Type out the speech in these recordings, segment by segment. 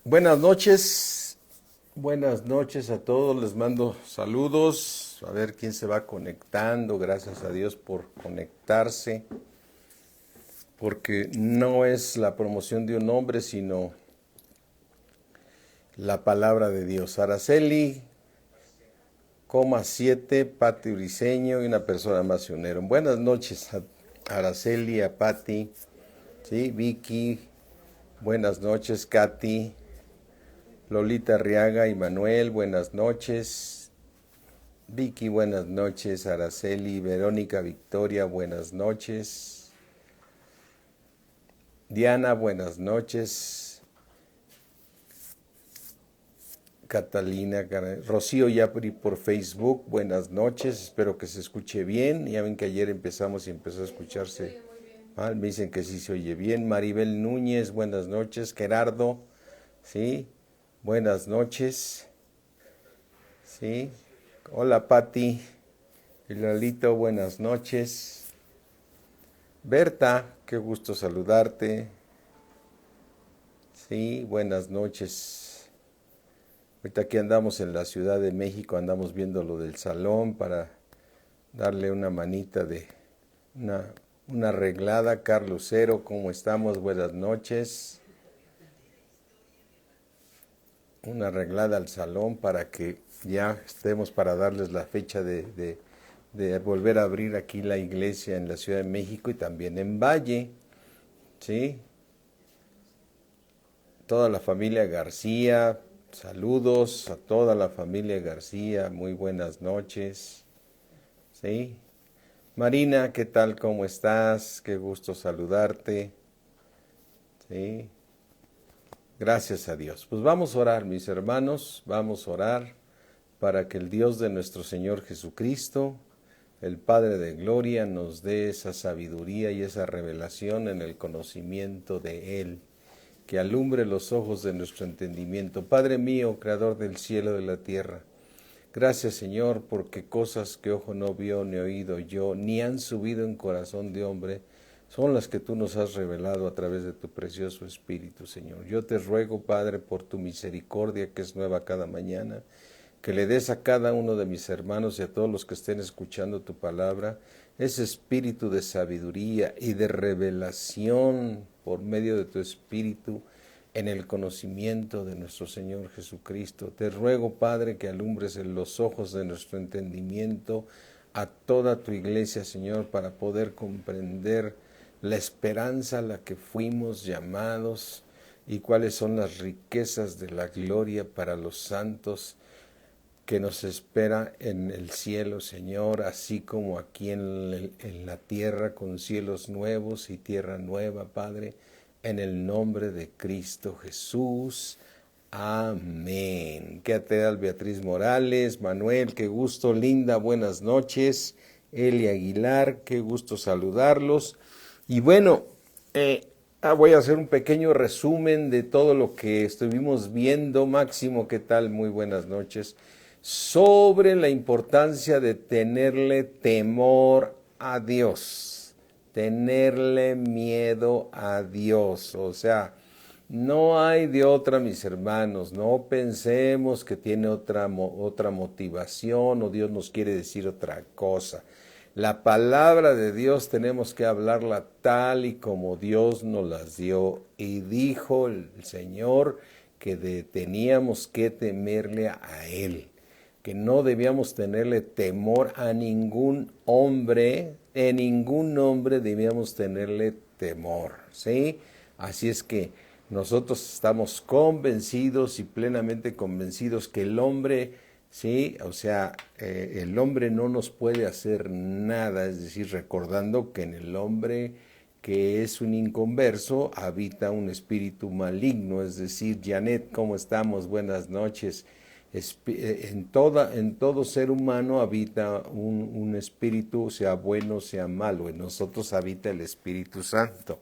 Buenas noches a todos, les mando saludos, a ver quién se va conectando, gracias a Dios por conectarse, porque no es la promoción de un hombre, sino la palabra de Dios. Araceli, coma 7, Pati Briceño y una persona más se unieron. Buenas noches a Araceli, a Pati, ¿sí? Vicky, buenas noches, Katy, Lolita Arriaga y Manuel, buenas noches. Vicky, buenas noches. Araceli, Verónica, Victoria, buenas noches. Diana, buenas noches. Catalina, Rocío Yapri por Facebook, buenas noches. Espero que se escuche bien. Ya ven que ayer empezamos y empezó a escucharse mal. Me dicen que sí se oye bien. Maribel Núñez, buenas noches. Gerardo, ¿sí? Buenas noches. ¿Sí? Hola Pati, Lalito, buenas noches. Berta, qué gusto saludarte. Sí, buenas noches. Ahorita aquí andamos en la Ciudad de México, andamos viendo lo del salón para darle una manita de una arreglada. Carlos Cero, ¿cómo estamos? Buenas noches. Una arreglada al salón para que ya estemos para darles la fecha de volver a abrir aquí la iglesia en la Ciudad de México y también en Valle, ¿sí? Toda la familia García, saludos a toda la familia García, muy buenas noches, ¿sí? Marina, ¿qué tal? ¿Cómo estás? Qué gusto saludarte, ¿sí? Gracias a Dios. Pues vamos a orar, mis hermanos, vamos a orar para que el Dios de nuestro Señor Jesucristo, el Padre de Gloria, nos dé esa sabiduría y esa revelación en el conocimiento de Él, que alumbre los ojos de nuestro entendimiento. Padre mío, Creador del cielo y de la tierra, gracias Señor, porque cosas que ojo no vio ni oído yo, ni han subido en corazón de hombre, son las que tú nos has revelado a través de tu precioso Espíritu, Señor. Yo te ruego, Padre, por tu misericordia que es nueva cada mañana, que le des a cada uno de mis hermanos y a todos los que estén escuchando tu palabra ese espíritu de sabiduría y de revelación por medio de tu espíritu en el conocimiento de nuestro Señor Jesucristo. Te ruego, Padre, que alumbres en los ojos de nuestro entendimiento a toda tu iglesia, Señor, para poder comprender la esperanza a la que fuimos llamados y cuáles son las riquezas de la gloria para los santos que nos espera en el cielo, Señor, así como aquí en la tierra, con cielos nuevos y tierra nueva, Padre, en el nombre de Cristo Jesús. Amén. ¿Qué tal, Beatriz Morales? Manuel, qué gusto. Linda, buenas noches. Eli Aguilar, qué gusto saludarlos. Y bueno, voy a hacer un pequeño resumen de todo lo que estuvimos viendo. Máximo, ¿qué tal? Muy buenas noches. Sobre la importancia de tenerle temor a Dios, tenerle miedo a Dios. O sea, no hay de otra, mis hermanos. No pensemos que tiene otra motivación o Dios nos quiere decir otra cosa. La palabra de Dios tenemos que hablarla tal y como Dios nos las dio. Y dijo el Señor que teníamos que temerle a Él, que no debíamos tenerle temor a ningún hombre, en ningún hombre debíamos tenerle temor, ¿sí? Así es que nosotros estamos convencidos y plenamente convencidos que el hombre, ¿sí? O sea, el hombre no nos puede hacer nada, es decir, recordando que en el hombre que es un inconverso habita un espíritu maligno, es decir, Janet, ¿cómo estamos? Buenas noches. En todo ser humano habita un espíritu, sea bueno, sea malo. En nosotros habita el Espíritu Santo.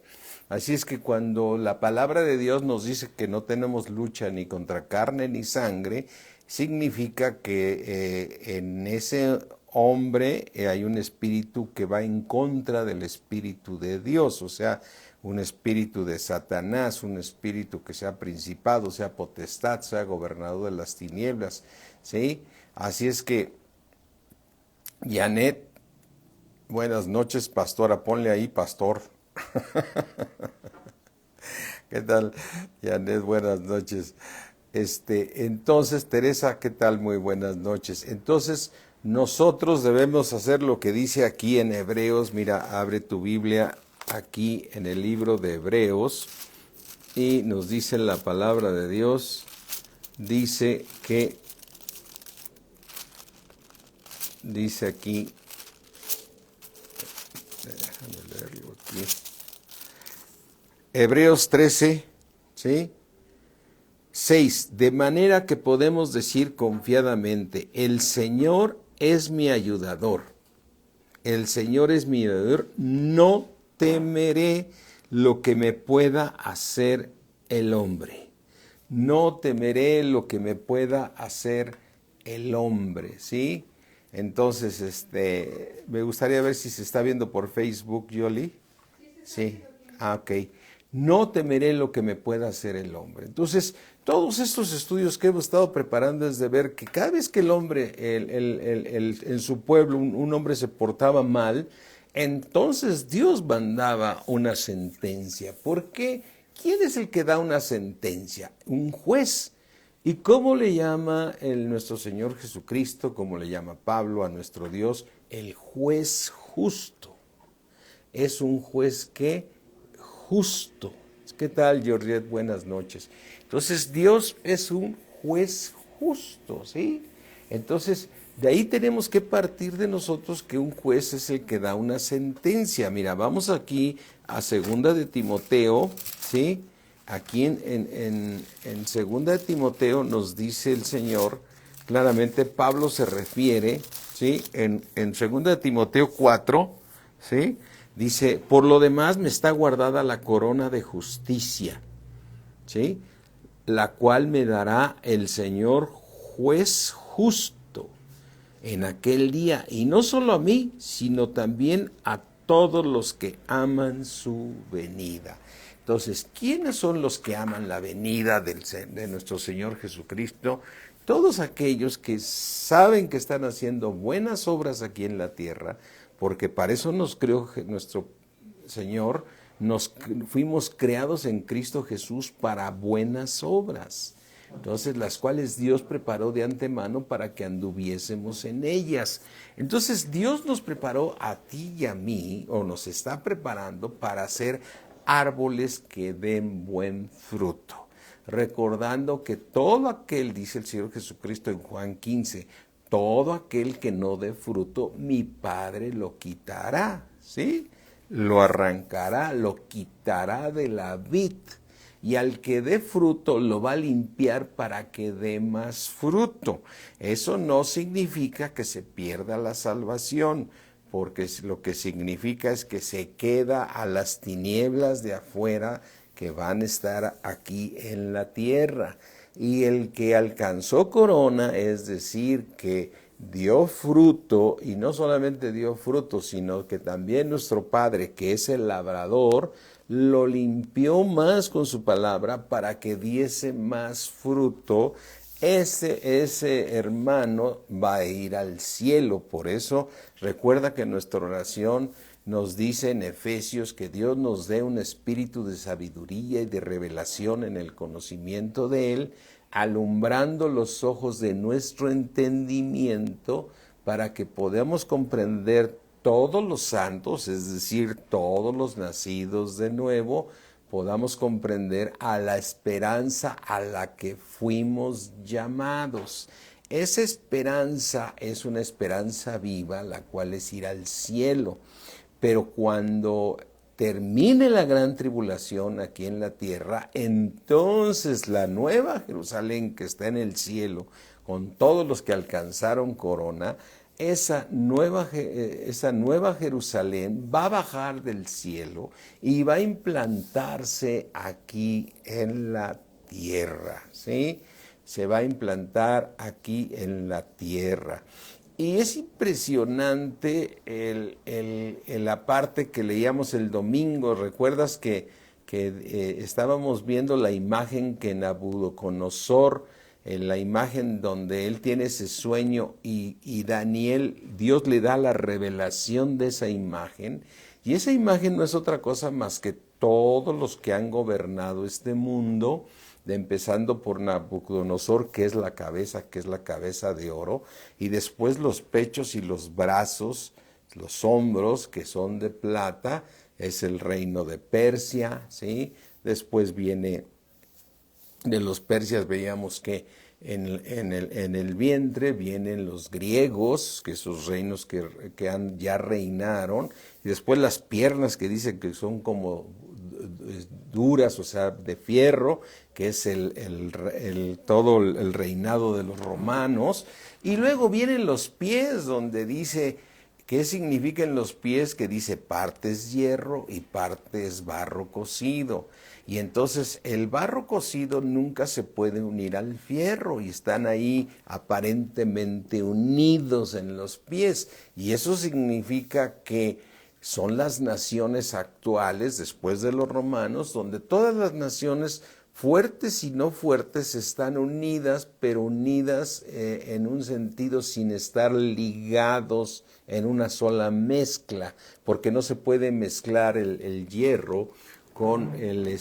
Así es que cuando la palabra de Dios nos dice que no tenemos lucha ni contra carne ni sangre, significa que en ese hombre hay un espíritu que va en contra del Espíritu de Dios. O sea, un espíritu de Satanás, un espíritu que sea principado, sea potestad, sea gobernador de las tinieblas, ¿sí? Así es que, Janet, buenas noches, pastora, ponle ahí, pastor. ¿Qué tal, Janet? Buenas noches. Entonces, Teresa, ¿qué tal? Muy buenas noches. Entonces, nosotros debemos hacer lo que dice aquí en Hebreos. Mira, abre tu Biblia aquí en el libro de Hebreos y nos dice la palabra de Dios. Dice aquí, déjame leerlo aquí. Hebreos 13, ¿sí? 6. De manera que podemos decir confiadamente, el Señor es mi ayudador. El Señor es mi ayudador. No temeré lo que me pueda hacer el hombre. No temeré lo que me pueda hacer el hombre, ¿sí? Entonces, me gustaría ver si se está viendo por Facebook, Yoli. Sí. Ok. No temeré lo que me pueda hacer el hombre. Entonces, todos estos estudios que hemos estado preparando es de ver que cada vez que el hombre, en su pueblo, un hombre se portaba mal, entonces Dios mandaba una sentencia. ¿Por qué? ¿Quién es el que da una sentencia? Un juez. ¿Y cómo le llama nuestro Señor Jesucristo, cómo le llama Pablo a nuestro Dios? El juez justo. Es un juez que justo. ¿Qué tal, Georgette? Buenas noches. Entonces, Dios es un juez justo, ¿sí? Entonces, de ahí tenemos que partir de nosotros que un juez es el que da una sentencia. Mira, vamos aquí a segunda de Timoteo, ¿sí? Aquí en segunda de Timoteo nos dice el Señor, claramente Pablo se refiere, ¿sí? En segunda de Timoteo 4, ¿sí? Dice, por lo demás me está guardada la corona de justicia, ¿sí? La cual me dará el Señor juez justo en aquel día, y no solo a mí, sino también a todos los que aman su venida. Entonces, ¿quiénes son los que aman la venida de nuestro Señor Jesucristo? Todos aquellos que saben que están haciendo buenas obras aquí en la tierra, porque para eso nos creó nuestro Señor, fuimos creados en Cristo Jesús para buenas obras. Entonces, las cuales Dios preparó de antemano para que anduviésemos en ellas. Entonces, Dios nos preparó a ti y a mí, o nos está preparando para ser árboles que den buen fruto. Recordando que todo aquel, dice el Señor Jesucristo en Juan 15, todo aquel que no dé fruto, mi Padre lo quitará, ¿sí? Lo arrancará, lo quitará de la vid. Y al que dé fruto lo va a limpiar para que dé más fruto. Eso no significa que se pierda la salvación, porque lo que significa es que se queda a las tinieblas de afuera que van a estar aquí en la tierra. Y el que alcanzó corona, es decir, que dio fruto, y no solamente dio fruto, sino que también nuestro Padre, que es el labrador, lo limpió más con su palabra para que diese más fruto. Ese hermano va a ir al cielo. Por eso recuerda que nuestra oración nos dice en Efesios que Dios nos dé un espíritu de sabiduría y de revelación en el conocimiento de Él, alumbrando los ojos de nuestro entendimiento para que podamos comprender todos los santos, es decir, todos los nacidos de nuevo, podamos comprender a la esperanza a la que fuimos llamados. Esa esperanza es una esperanza viva, la cual es ir al cielo. Pero cuando termine la gran tribulación aquí en la tierra, entonces la nueva Jerusalén que está en el cielo, con todos los que alcanzaron corona, esa nueva Jerusalén va a bajar del cielo y va a implantarse aquí en la tierra, ¿sí? Se va a implantar aquí en la tierra. Y es impresionante la parte que leíamos el domingo. ¿Recuerdas que estábamos viendo la imagen que Nabucodonosor, en la imagen donde él tiene ese sueño y Daniel, Dios le da la revelación de esa imagen? Y esa imagen no es otra cosa más que todos los que han gobernado este mundo, empezando por Nabucodonosor, que es la cabeza de oro, y después los pechos y los brazos, los hombros, que son de plata, es el reino de Persia, ¿sí? Después viene de los persias, veíamos que en el vientre vienen los griegos, que esos reinos que ya reinaron, y después las piernas que dicen que son como duras, o sea, de fierro, que es todo el reinado de los romanos, y luego vienen los pies, donde dice, ¿qué significan los pies? Que dice parte es hierro y parte es barro cocido. Y entonces el barro cocido nunca se puede unir al fierro y están ahí aparentemente unidos en los pies. Y eso significa que son las naciones actuales, después de los romanos, donde todas las naciones fuertes y no fuertes están unidas, pero unidas en un sentido sin estar ligados en una sola mezcla, porque no se puede mezclar el hierro con el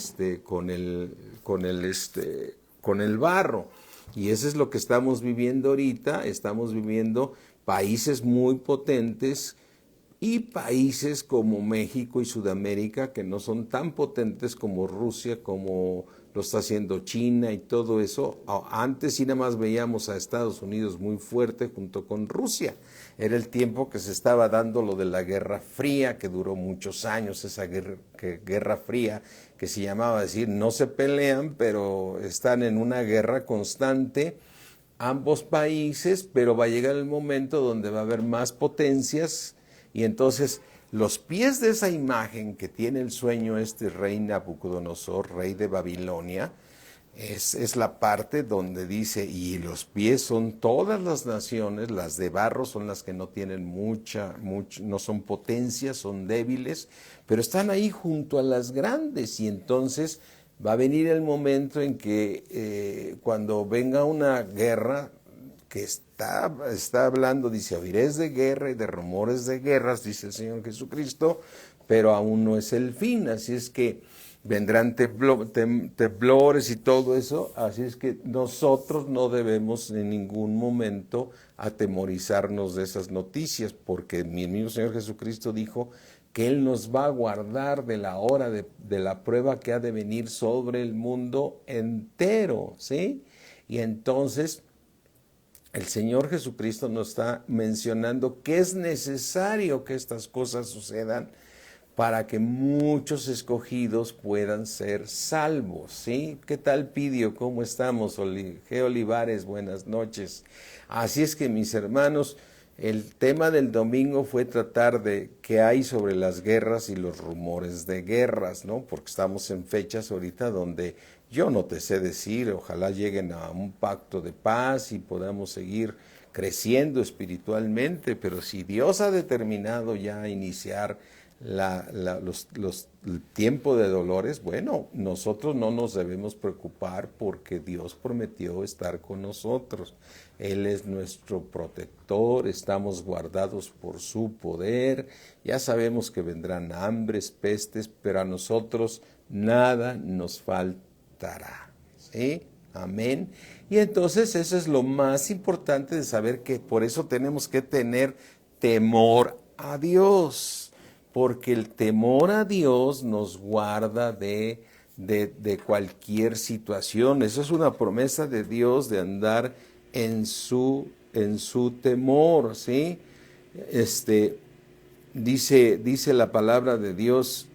barro. Y eso es lo que estamos viviendo ahorita. Estamos viviendo países muy potentes y países como México y Sudamérica que no son tan potentes como Rusia, como lo está haciendo China y todo eso. Antes sí nada más veíamos a Estados Unidos muy fuerte junto con Rusia. Era el tiempo que se estaba dando lo de la Guerra Fría, que duró muchos años, esa Guerra Fría, que se llamaba decir, no se pelean, pero están en una guerra constante ambos países, pero va a llegar el momento donde va a haber más potencias. Y entonces los pies de esa imagen que tiene el sueño este rey Nabucodonosor, rey de Babilonia, es la parte donde dice, y los pies son todas las naciones, las de barro son las que no tienen no son potencias, son débiles, pero están ahí junto a las grandes. Y entonces va a venir el momento en que cuando venga una guerra, que está hablando, dice, oiréis de guerra y de rumores de guerras, dice el Señor Jesucristo, pero aún no es el fin. Así es que vendrán temblores y todo eso, así es que nosotros no debemos en ningún momento atemorizarnos de esas noticias, porque mi mismo Señor Jesucristo dijo que Él nos va a guardar de la hora de la prueba que ha de venir sobre el mundo entero, ¿sí? Y entonces el Señor Jesucristo nos está mencionando que es necesario que estas cosas sucedan para que muchos escogidos puedan ser salvos, ¿sí? ¿Qué tal, Pidio? ¿Cómo estamos? G. Olivares, buenas noches. Así es que, mis hermanos, el tema del domingo fue tratar de qué hay sobre las guerras y los rumores de guerras, ¿no? Porque estamos en fechas ahorita donde yo no te sé decir, ojalá lleguen a un pacto de paz y podamos seguir creciendo espiritualmente, pero si Dios ha determinado ya iniciar el tiempo de dolores, bueno, nosotros no nos debemos preocupar porque Dios prometió estar con nosotros. Él es nuestro protector, estamos guardados por su poder. Ya sabemos que vendrán hambres, pestes, pero a nosotros nada nos faltará. ¿Sí? Amén. Y entonces eso es lo más importante de saber, que por eso tenemos que tener temor a Dios, porque el temor a Dios nos guarda de cualquier situación. Eso es una promesa de Dios, de andar en su temor, ¿sí? Dice la palabra de Dios.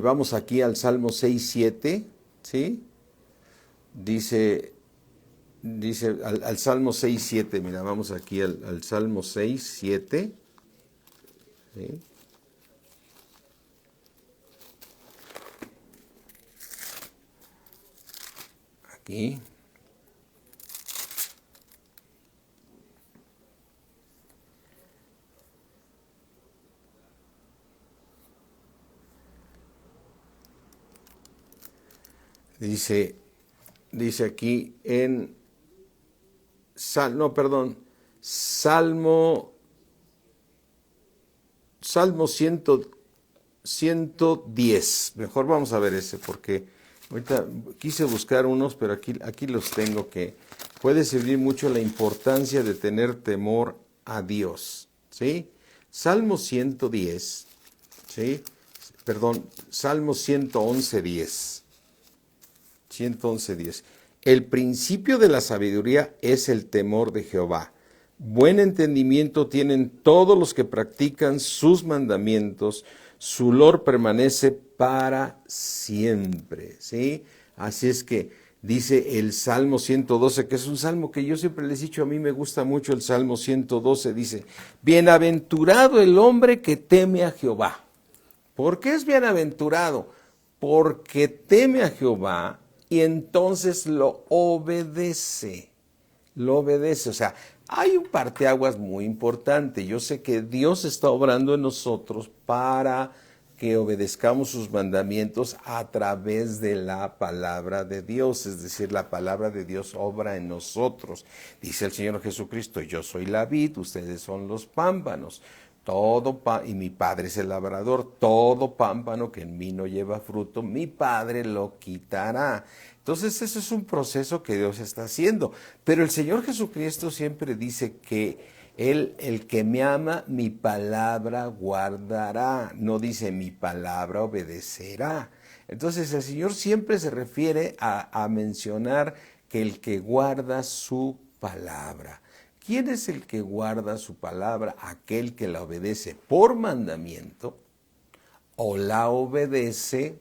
Vamos aquí al Salmo 6:7, ¿sí? Dice al Salmo 6:7, mira, vamos aquí al Salmo 6:7, ¿sí? Aquí. dice aquí en, Salmo 110. Mejor vamos a ver ese, porque ahorita quise buscar unos, pero aquí los tengo, que puede servir mucho la importancia de tener temor a Dios, ¿sí? Salmo 110, ¿sí? Perdón, Salmo 111:10. 111:10. El principio de la sabiduría es el temor de Jehová. Buen entendimiento tienen todos los que practican sus mandamientos. Su olor permanece para siempre, ¿sí? Así es que dice el Salmo 112, que es un salmo que yo siempre les he dicho, a mí me gusta mucho el Salmo 112, dice, bienaventurado el hombre que teme a Jehová. ¿Por qué es bienaventurado? Porque teme a Jehová y entonces lo obedece. Lo obedece. O sea, hay un parteaguas muy importante. Yo sé que Dios está obrando en nosotros para que obedezcamos sus mandamientos a través de la palabra de Dios. Es decir, la palabra de Dios obra en nosotros. Dice el Señor Jesucristo, yo soy la vid, ustedes son los pámpanos. Y mi Padre es el labrador, todo pámpano que en mí no lleva fruto, mi Padre lo quitará. Entonces, eso es un proceso que Dios está haciendo. Pero el Señor Jesucristo siempre dice que Él, el que me ama, mi palabra guardará. No dice mi palabra obedecerá. Entonces, el Señor siempre se refiere a mencionar que el que guarda su palabra. ¿Quién es el que guarda su palabra? Aquel que la obedece por mandamiento o la obedece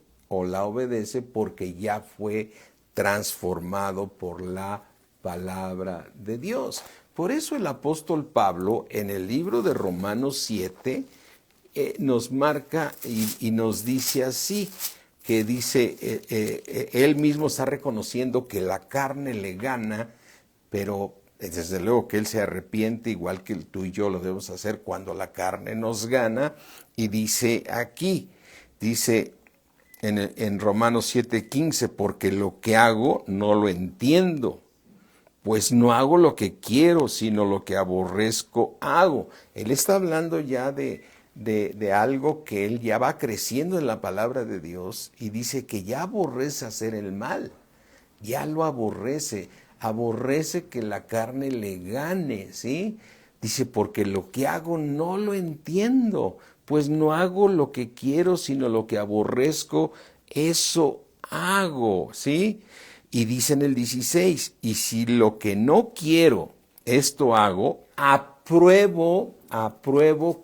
porque ya fue transformado por la palabra de Dios. Por eso el apóstol Pablo en el libro de Romanos 7 nos marca y nos dice así, que dice, él mismo está reconociendo que la carne le gana, pero desde luego que él se arrepiente, igual que tú y yo lo debemos hacer cuando la carne nos gana. Y dice aquí, dice en Romanos 7:15, porque lo que hago no lo entiendo, pues no hago lo que quiero, sino lo que aborrezco hago. Él está hablando ya de algo que él ya va creciendo en la palabra de Dios y dice que ya aborrece hacer el mal, ya lo aborrece que la carne le gane, ¿sí? Dice, porque lo que hago no lo entiendo, pues no hago lo que quiero, sino lo que aborrezco, eso hago, ¿sí? Y dice en el 16, y si lo que no quiero, esto hago, apruebo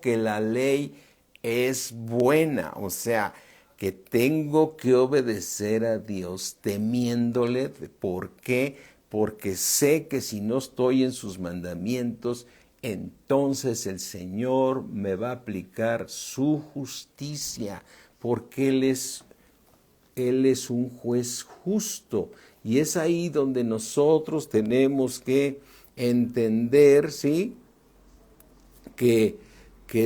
que la ley es buena, o sea, que tengo que obedecer a Dios temiéndole. ¿Por qué? Porque sé que si no estoy en sus mandamientos, entonces el Señor me va a aplicar su justicia, porque Él es un juez justo. Y es ahí donde nosotros tenemos que entender, ¿sí?, que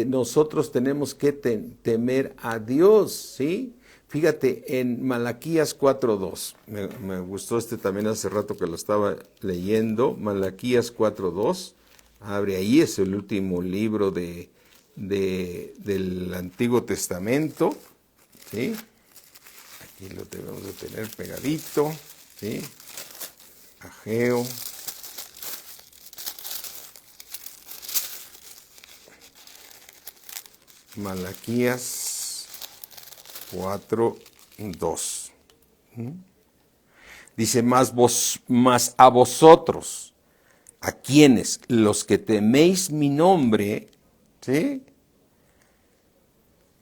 nosotros tenemos que temer a Dios, ¿sí? Fíjate, en Malaquías 4:2, me gustó también hace rato que lo estaba leyendo, Malaquías 4:2, abre ahí, es el último libro del Antiguo Testamento, ¿sí? Aquí lo debemos de tener pegadito, ¿sí? Ageo. Malaquías 4:2. Dice, mas a vosotros, a quienes, los que teméis mi nombre, ¿sí?,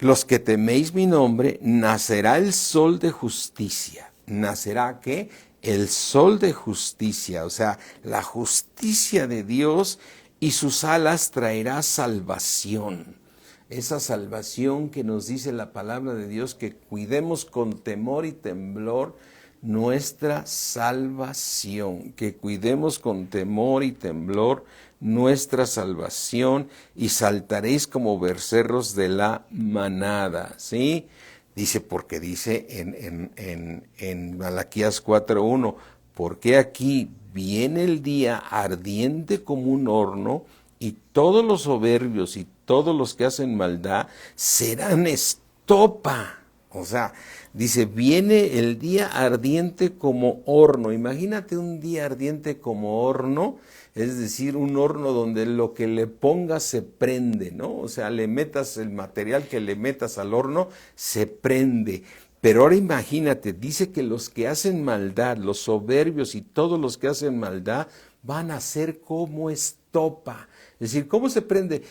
los que teméis mi nombre, nacerá el sol de justicia. ¿Nacerá qué? El sol de justicia, o sea, la justicia de Dios, y sus alas traerá salvación. Esa salvación que nos dice la palabra de Dios, que cuidemos con temor y temblor nuestra salvación, que cuidemos con temor y temblor nuestra salvación, y saltaréis como becerros de la manada, ¿sí? Dice, porque dice en Malaquías 4:1, porque aquí viene el día ardiente como un horno, y todos los soberbios y todos los que hacen maldad serán estopa. O sea, dice, viene el día ardiente como horno. Imagínate un día ardiente como horno, es decir, un horno donde lo que le pongas se prende, ¿no? O sea, le metas el material que le metas al horno, se prende. Pero ahora imagínate, dice que los que hacen maldad, los soberbios y todos los que hacen maldad, van a ser como estopa. Es decir, ¿cómo se prende?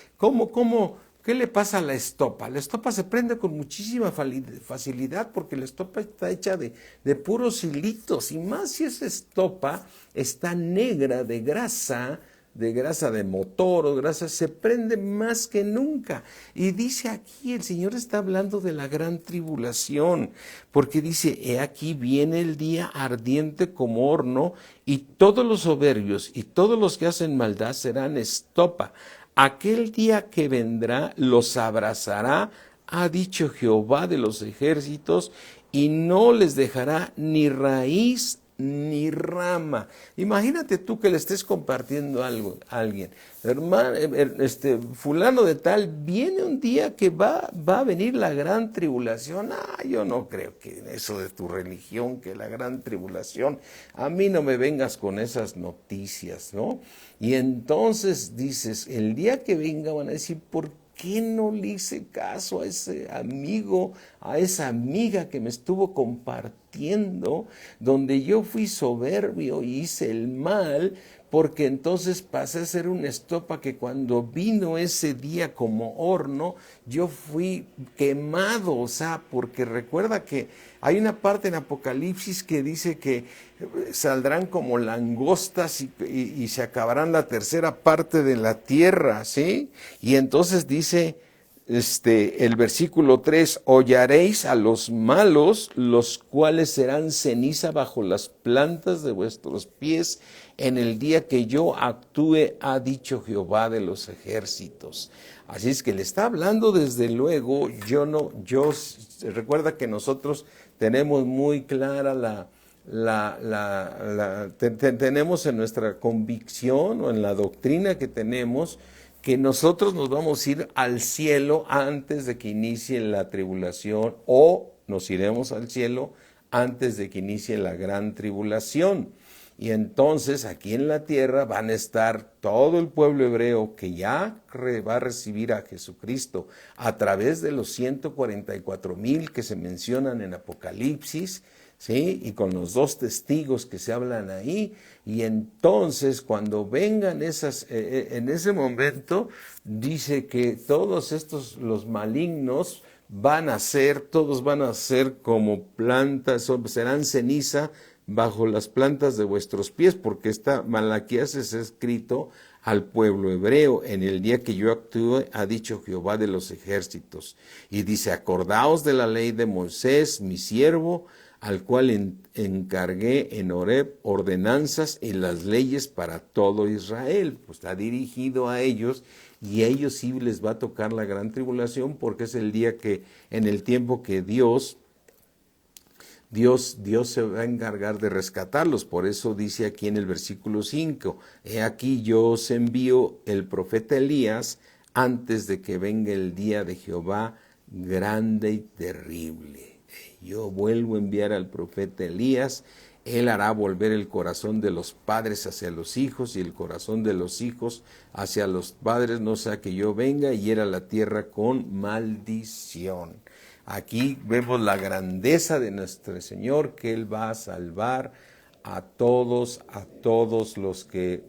¿Qué le pasa a la estopa? La estopa se prende con muchísima facilidad porque la estopa está hecha de puros hilitos, y más si esa estopa está negra de grasa de motor o grasa, se prende más que nunca. Y dice aquí, el Señor está hablando de la gran tribulación, porque dice, he aquí viene el día ardiente como horno, y todos los soberbios y todos los que hacen maldad serán estopa. Aquel día que vendrá los abrazará, ha dicho Jehová de los ejércitos, y no les dejará ni raíz ni rama. Imagínate tú que le estés compartiendo algo a alguien. Hermano, fulano de tal, viene un día que va a venir la gran tribulación. Yo no creo que eso de tu religión, que la gran tribulación, a mí no me vengas con esas noticias, ¿no? Y entonces dices, el día que venga van a decir, ¿por qué no le hice caso a ese amigo, a esa amiga que me estuvo compartiendo, donde yo fui soberbio y hice el mal? Porque entonces pasé a ser una estopa que cuando vino ese día como horno, yo fui quemado. O sea, porque recuerda que hay una parte en Apocalipsis que dice que saldrán como langostas y se acabarán la tercera parte de la tierra, ¿sí? Y entonces dice el versículo 3, hollaréis a los malos, los cuales serán ceniza bajo las plantas de vuestros pies en el día que yo actúe, ha dicho Jehová de los ejércitos. Así es que le está hablando desde luego. Recuerda que nosotros tenemos muy clara tenemos en nuestra convicción o en la doctrina que tenemos, que nosotros nos vamos a ir al cielo antes de que inicie la tribulación, o nos iremos al cielo antes de que inicie la gran tribulación. Y entonces aquí en la tierra van a estar todo el pueblo hebreo que ya va a recibir a Jesucristo a través de los 144,000 que se mencionan en Apocalipsis, ¿sí? Y con los 2 testigos que se hablan ahí. Y entonces cuando vengan en ese momento, dice que todos estos, los malignos, todos van a ser como plantas, serán ceniza bajo las plantas de vuestros pies, porque Malaquías es escrito al pueblo hebreo. En el día que yo actúe, ha dicho Jehová de los ejércitos. Y dice, acordaos de la ley de Moisés, mi siervo, al cual encargué en Horeb ordenanzas y las leyes para todo Israel. Pues está dirigido a ellos, y a ellos sí les va a tocar la gran tribulación, porque es el día en el tiempo que Dios se va a encargar de rescatarlos. Por eso dice aquí en el versículo 5, he aquí yo os envío el profeta Elías antes de que venga el día de Jehová grande y terrible. Yo vuelvo a enviar al profeta Elías. Él hará volver el corazón de los padres hacia los hijos y el corazón de los hijos hacia los padres, no sea que yo venga y hiera la tierra con maldición. Aquí vemos la grandeza de nuestro Señor, que Él va a salvar a todos los que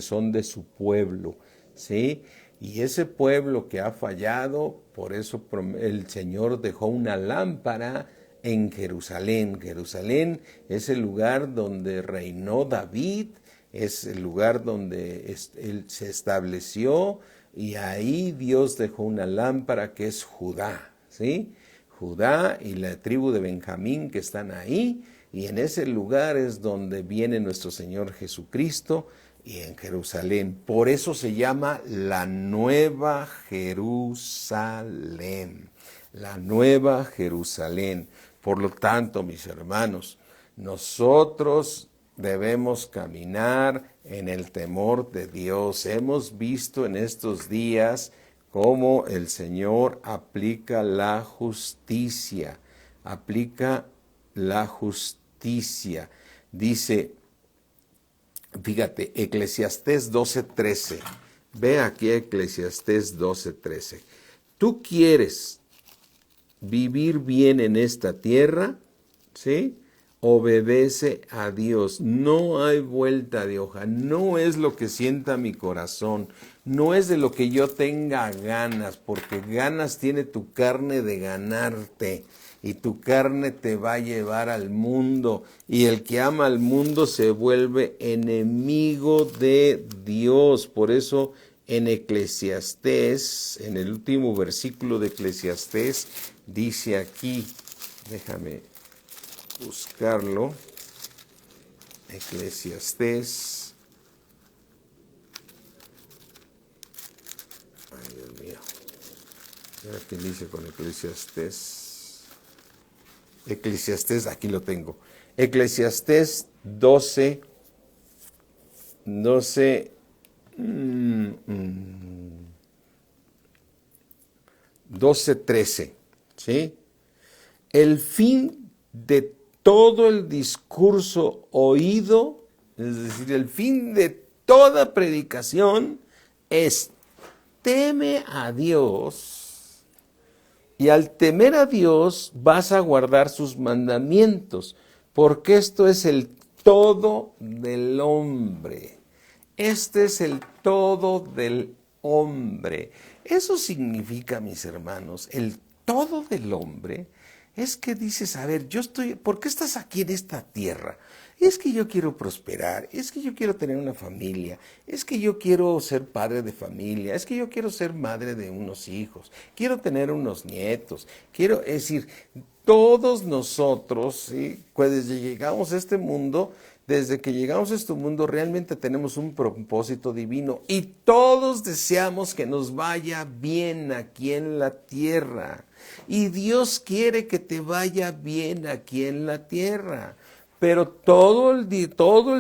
son de su pueblo, ¿sí? Y ese pueblo que ha fallado, por eso el Señor dejó una lámpara en Jerusalén. Jerusalén es el lugar donde reinó David, es el lugar donde él se estableció, y ahí Dios dejó una lámpara que es Judá, ¿sí? Judá y la tribu de Benjamín que están ahí, y en ese lugar es donde viene nuestro Señor Jesucristo, y en Jerusalén. Por eso se llama la Nueva Jerusalén. la nueva Jerusalén. Por lo tanto, mis hermanos, nosotros debemos caminar en el temor de Dios. Hemos visto en estos días cómo el Señor aplica la justicia. Dice, fíjate, Eclesiastés 12:13. Ve aquí Eclesiastés 12:13. ¿Tú quieres vivir bien en esta tierra? ¿Sí? Obedece a Dios. No hay vuelta de hoja. No es lo que sienta mi corazón. No es de lo que yo tenga ganas, porque ganas tiene tu carne de ganarte. Y tu carne te va a llevar al mundo. Y el que ama al mundo se vuelve enemigo de Dios. Por eso en Eclesiastés, en el último versículo de Eclesiastés, dice aquí, déjame buscarlo, Eclesiastés, ay Dios mío, ¿ahora qué dice con Eclesiastés? Eclesiastés, aquí lo tengo, Eclesiastés 12:13, ¿sí? El fin de todo el discurso oído, es decir, el fin de toda predicación es teme a Dios, y al temer a Dios vas a guardar sus mandamientos, porque esto es el todo del hombre. Este es el todo del hombre. Eso significa, mis hermanos, el todo del hombre es que dices, a ver, ¿por qué estás aquí en esta tierra? Es que yo quiero prosperar, es que yo quiero tener una familia, es que yo quiero ser padre de familia, es que yo quiero ser madre de unos hijos, quiero tener unos nietos, es decir, todos nosotros, ¿sí? Cuando llegamos a este mundo, desde que llegamos a este mundo realmente tenemos un propósito divino y todos deseamos que nos vaya bien aquí en la tierra. Y Dios quiere que te vaya bien aquí en la tierra. Pero todo el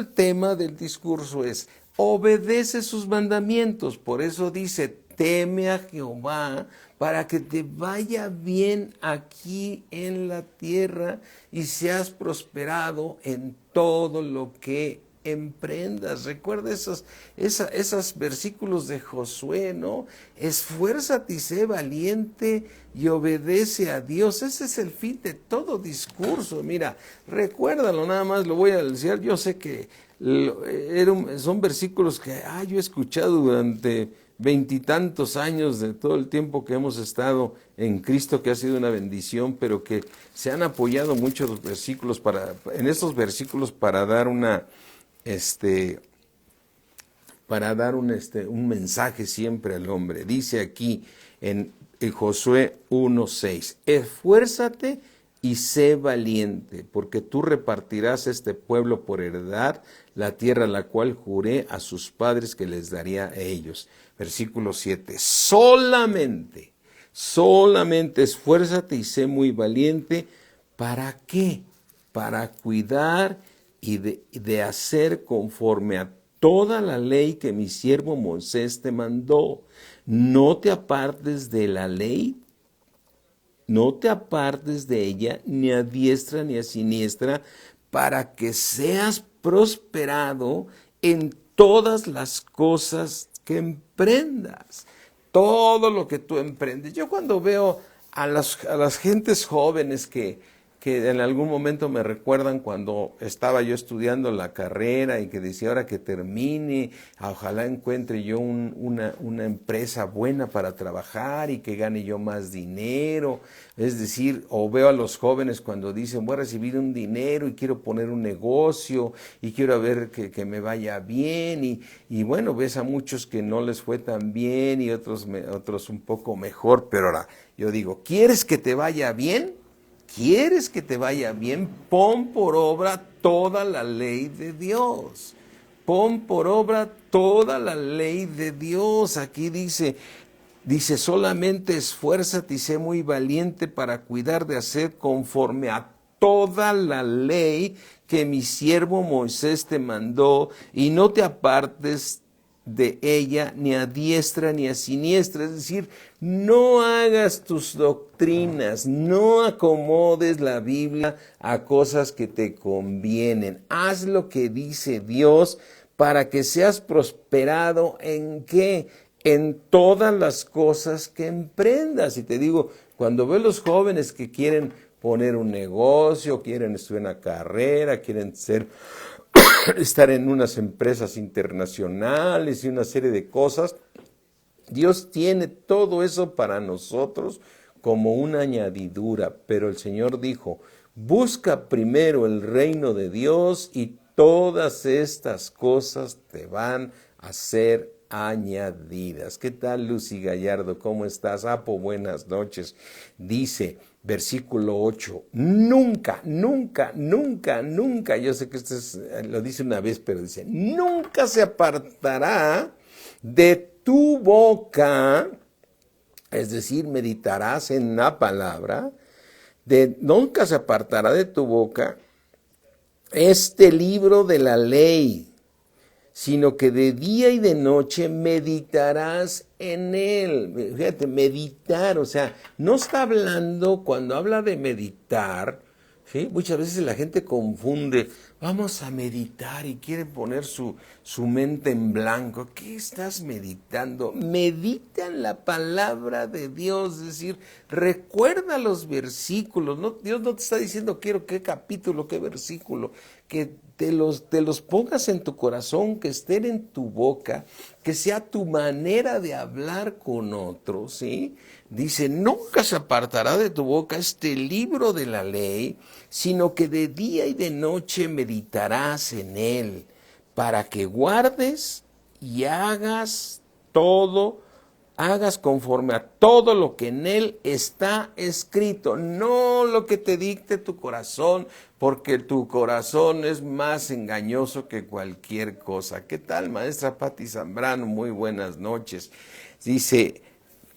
tema del discurso es, obedece sus mandamientos. Por eso dice, teme a Jehová para que te vaya bien aquí en la tierra y seas prosperado en todo lo que emprendas. Recuerda esos versículos de Josué, ¿no? Esfuérzate y sé valiente y obedece a Dios. Ese es el fin de todo discurso. Mira, recuérdalo, nada más lo voy a decir. Yo sé que son versículos que yo he escuchado durante 20 años de todo el tiempo que hemos estado en Cristo, que ha sido una bendición, pero que se han apoyado muchos versículos en estos versículos para dar un mensaje siempre al hombre. Dice aquí en Josué 1:6, esfuérzate y sé valiente, porque tú repartirás este pueblo por heredad, la tierra la cual juré a sus padres que les daría a ellos. Versículo 7, solamente esfuérzate y sé muy valiente. ¿Para qué? Para cuidar y de hacer conforme a toda la ley que mi siervo Moisés te mandó. No te apartes de la ley, no te apartes de ella, ni a diestra ni a siniestra, para que seas prosperado en todas las cosas que emprendas. Todo lo que tú emprendes. Yo cuando veo a las gentes jóvenes que en algún momento me recuerdan cuando estaba yo estudiando la carrera y que decía ahora que termine, ojalá encuentre yo una empresa buena para trabajar y que gane yo más dinero. Es decir, o veo a los jóvenes cuando dicen voy a recibir un dinero y quiero poner un negocio y quiero ver que me vaya bien y bueno, ves a muchos que no les fue tan bien y otros un poco mejor, pero ahora yo digo, ¿quieres que te vaya bien? ¿Quieres que te vaya bien? Pon por obra toda la ley de Dios. Pon por obra toda la ley de Dios. Aquí dice, Dice, solamente esfuérzate y sé muy valiente para cuidar de hacer conforme a toda la ley que mi siervo Moisés te mandó, y no te apartes de ella ni a diestra ni a siniestra. Es decir, no hagas tus doctrinas, no acomodes la Biblia a cosas que te convienen. Haz lo que dice Dios para que seas prosperado ¿en qué? En todas las cosas que emprendas. Y te digo, cuando veo los jóvenes que quieren poner un negocio, quieren estudiar una carrera, quieren estar en unas empresas internacionales y una serie de cosas, Dios tiene todo eso para nosotros como una añadidura, pero el Señor dijo, busca primero el reino de Dios y todas estas cosas te van a ser añadidas. ¿Qué tal, Lucy Gallardo? ¿Cómo estás? Apo, buenas noches. Dice, versículo 8, nunca, nunca, nunca, nunca, yo sé que lo dice una vez, pero dice, nunca se apartará de tu boca, es decir, meditarás en la palabra, nunca se apartará de tu boca este libro de la ley, sino que de día y de noche meditarás en él. Fíjate, meditar, o sea, no está hablando, cuando habla de meditar, ¿sí? Muchas veces la gente confunde, vamos a meditar y quiere poner su mente en blanco. ¿Qué estás meditando? Medita en la palabra de Dios, es decir, recuerda los versículos. No, Dios no te está diciendo quiero qué capítulo, qué versículo, que te los pongas en tu corazón, que estén en tu boca, que sea tu manera de hablar con otros, ¿sí? Dice, nunca se apartará de tu boca este libro de la ley, sino que de día y de noche meditarás en él, para que guardes y hagas conforme a todo lo que en él está escrito, no lo que te dicte tu corazón, porque tu corazón es más engañoso que cualquier cosa. ¿Qué tal, maestra Pati Zambrano? Muy buenas noches. Dice,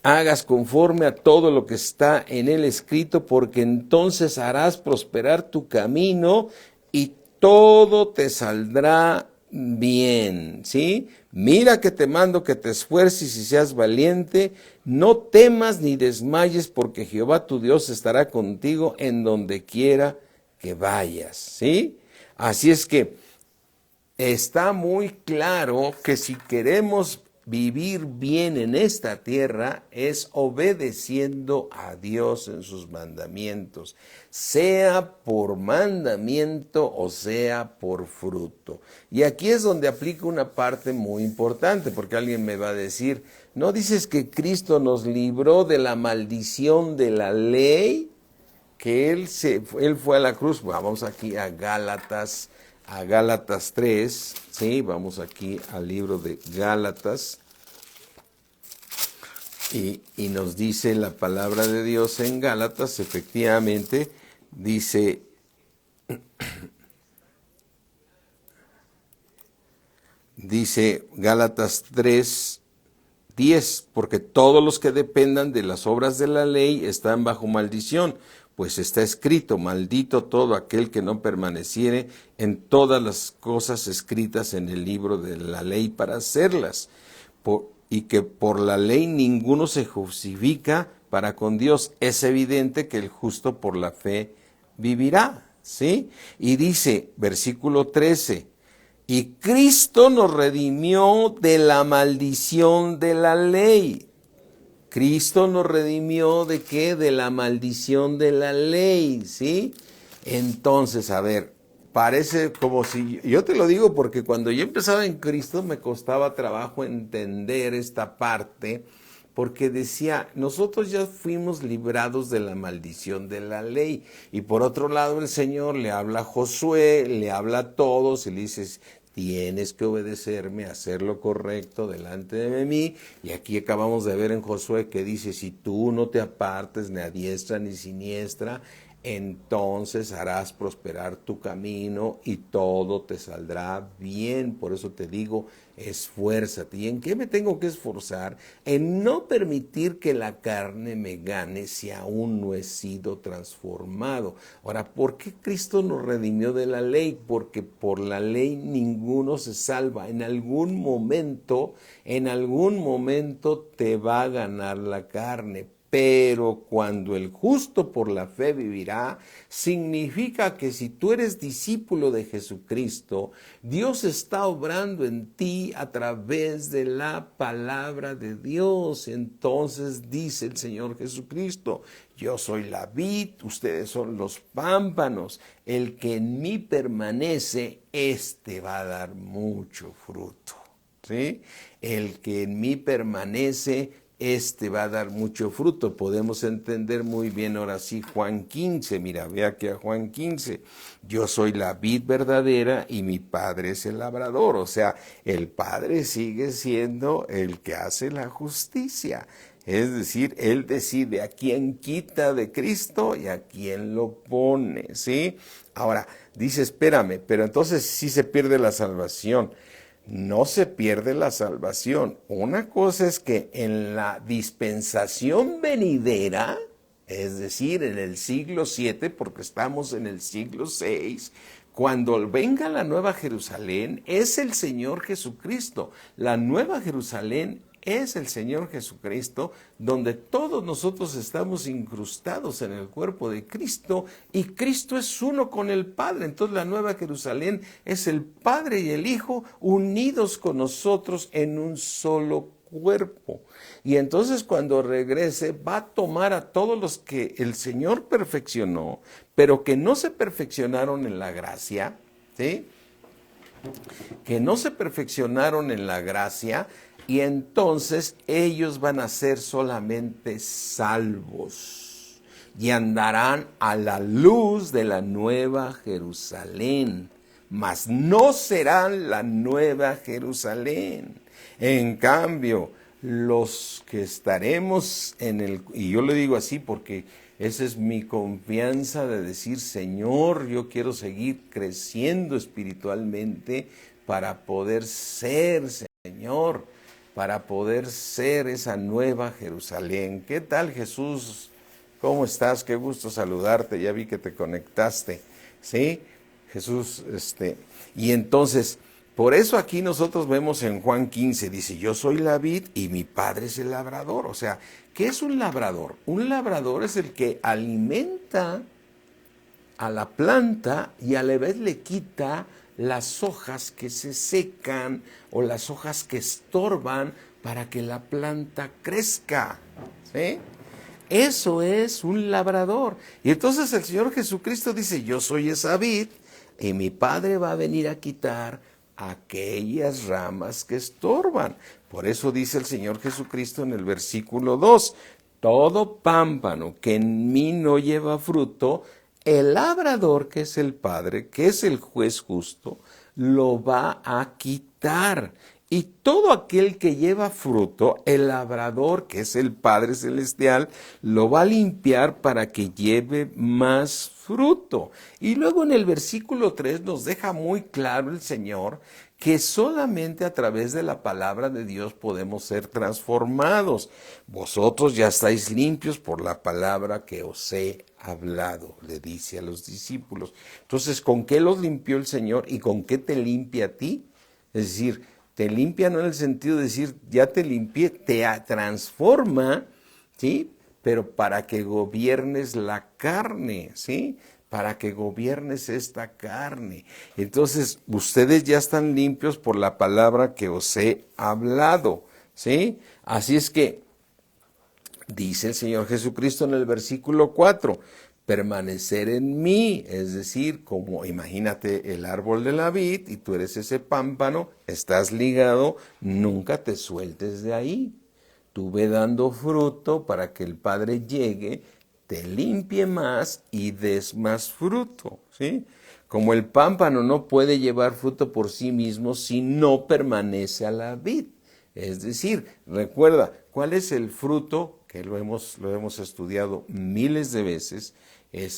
hagas conforme a todo lo que está en él escrito, porque entonces harás prosperar tu camino y todo te saldrá bien, ¿sí? Mira que te mando que te esfuerces y seas valiente, no temas ni desmayes, porque Jehová tu Dios estará contigo en donde quiera que vayas, ¿sí? Así es que está muy claro que si queremos vivir bien en esta tierra es obedeciendo a Dios en sus mandamientos, sea por mandamiento o sea por fruto. Y aquí es donde aplica una parte muy importante, porque alguien me va a decir, ¿no dices que Cristo nos libró de la maldición de la ley? Que Él fue a la cruz. Vamos aquí a Gálatas 3, ¿sí? Vamos aquí al libro de Gálatas y nos dice la palabra de Dios en Gálatas, efectivamente, dice, Gálatas 3:10, porque todos los que dependan de las obras de la ley están bajo maldición, pues está escrito, maldito todo aquel que no permaneciere en todas las cosas escritas en el libro de la ley para hacerlas, y que por la ley ninguno se justifica para con Dios. Es evidente que el justo por la fe vivirá, ¿sí? Y dice, versículo 13, y Cristo nos redimió de la maldición de la ley. Cristo nos redimió ¿de qué? De la maldición de la ley, ¿sí? Entonces, a ver, parece como si, yo te lo digo porque cuando yo empezaba en Cristo me costaba trabajo entender esta parte, porque decía, nosotros ya fuimos librados de la maldición de la ley. Y por otro lado el Señor le habla a Josué, le habla a todos y le dice, tienes que obedecerme, hacer lo correcto delante de mí. Y aquí acabamos de ver en Josué que dice, si tú no te apartes ni a diestra ni siniestra, entonces harás prosperar tu camino y todo te saldrá bien. Por eso te digo, esfuérzate. ¿Y en qué me tengo que esforzar? En no permitir que la carne me gane si aún no he sido transformado. Ahora, ¿por qué Cristo nos redimió de la ley? Porque por la ley ninguno se salva. En algún momento te va a ganar la carne. Pero cuando el justo por la fe vivirá, significa que si tú eres discípulo de Jesucristo, Dios está obrando en ti a través de la palabra de Dios. Entonces dice el Señor Jesucristo, yo soy la vid, ustedes son los pámpanos. El que en mí permanece, éste va a dar mucho fruto. ¿Sí? El que en mí permanece, este va a dar mucho fruto. Podemos entender muy bien ahora sí Juan 15. Mira, ve aquí a Juan 15. Yo soy la vid verdadera y mi Padre es el labrador. O sea, el Padre sigue siendo el que hace la justicia. Es decir, Él decide a quién quita de Cristo y a quién lo pone, ¿sí? Ahora, dice, espérame, pero entonces sí se pierde la salvación. No se pierde la salvación. Una cosa es que en la dispensación venidera, es decir, en el siglo 7, porque estamos en el siglo 6, cuando venga la Nueva Jerusalén, es el Señor Jesucristo. La Nueva Jerusalén es el Señor Jesucristo, donde todos nosotros estamos incrustados en el cuerpo de Cristo y Cristo es uno con el Padre. Entonces la Nueva Jerusalén es el Padre y el Hijo unidos con nosotros en un solo cuerpo. Y entonces cuando regrese va a tomar a todos los que el Señor perfeccionó, pero que no se perfeccionaron en la gracia, ¿sí? Que no se perfeccionaron en la gracia, y entonces ellos van a ser solamente salvos y andarán a la luz de la Nueva Jerusalén, mas no serán la Nueva Jerusalén. En cambio, los que estaremos en el, y yo le digo así porque esa es mi confianza de decir, Señor, yo quiero seguir creciendo espiritualmente para poder ser, Señor, para poder ser esa nueva Jerusalén. ¿Qué tal, Jesús? ¿Cómo estás? Qué gusto saludarte. Ya vi que te conectaste. ¿Sí? Jesús, y entonces, por eso aquí nosotros vemos en Juan 15, dice, yo soy la vid y mi Padre es el labrador. O sea, ¿qué es un labrador? Un labrador es el que alimenta a la planta y a la vez le quita las hojas que se secan o las hojas que estorban para que la planta crezca. ¿Sí? Eso es un labrador. Y entonces el Señor Jesucristo dice, yo soy esa vid y mi Padre va a venir a quitar aquellas ramas que estorban. Por eso dice el Señor Jesucristo en el versículo 2, todo pámpano que en mí no lleva fruto, el labrador, que es el Padre, que es el juez justo, lo va a quitar. Y todo aquel que lleva fruto, el labrador, que es el Padre Celestial, lo va a limpiar para que lleve más fruto. Y luego en el versículo 3 nos deja muy claro el Señor que solamente a través de la palabra de Dios podemos ser transformados. Vosotros ya estáis limpios por la palabra que os he hablado, le dice a los discípulos. Entonces, ¿con qué los limpió el Señor y con qué te limpia a ti? Es decir, te limpia no en el sentido de decir, ya te limpié, te transforma, ¿sí? Pero para que gobiernes la carne, ¿sí? Para que gobiernes esta carne. Entonces, ustedes ya están limpios por la palabra que os he hablado, ¿sí? Así es que, dice el Señor Jesucristo en el versículo 4, permanecer en mí, es decir, como imagínate el árbol de la vid y tú eres ese pámpano, estás ligado, nunca te sueltes de ahí. Tú ve dando fruto para que el Padre llegue, te limpie más y des más fruto, ¿sí? Como el pámpano no puede llevar fruto por sí mismo si no permanece a la vid. Es decir, recuerda, ¿cuál es el fruto? Que lo hemos estudiado miles de veces,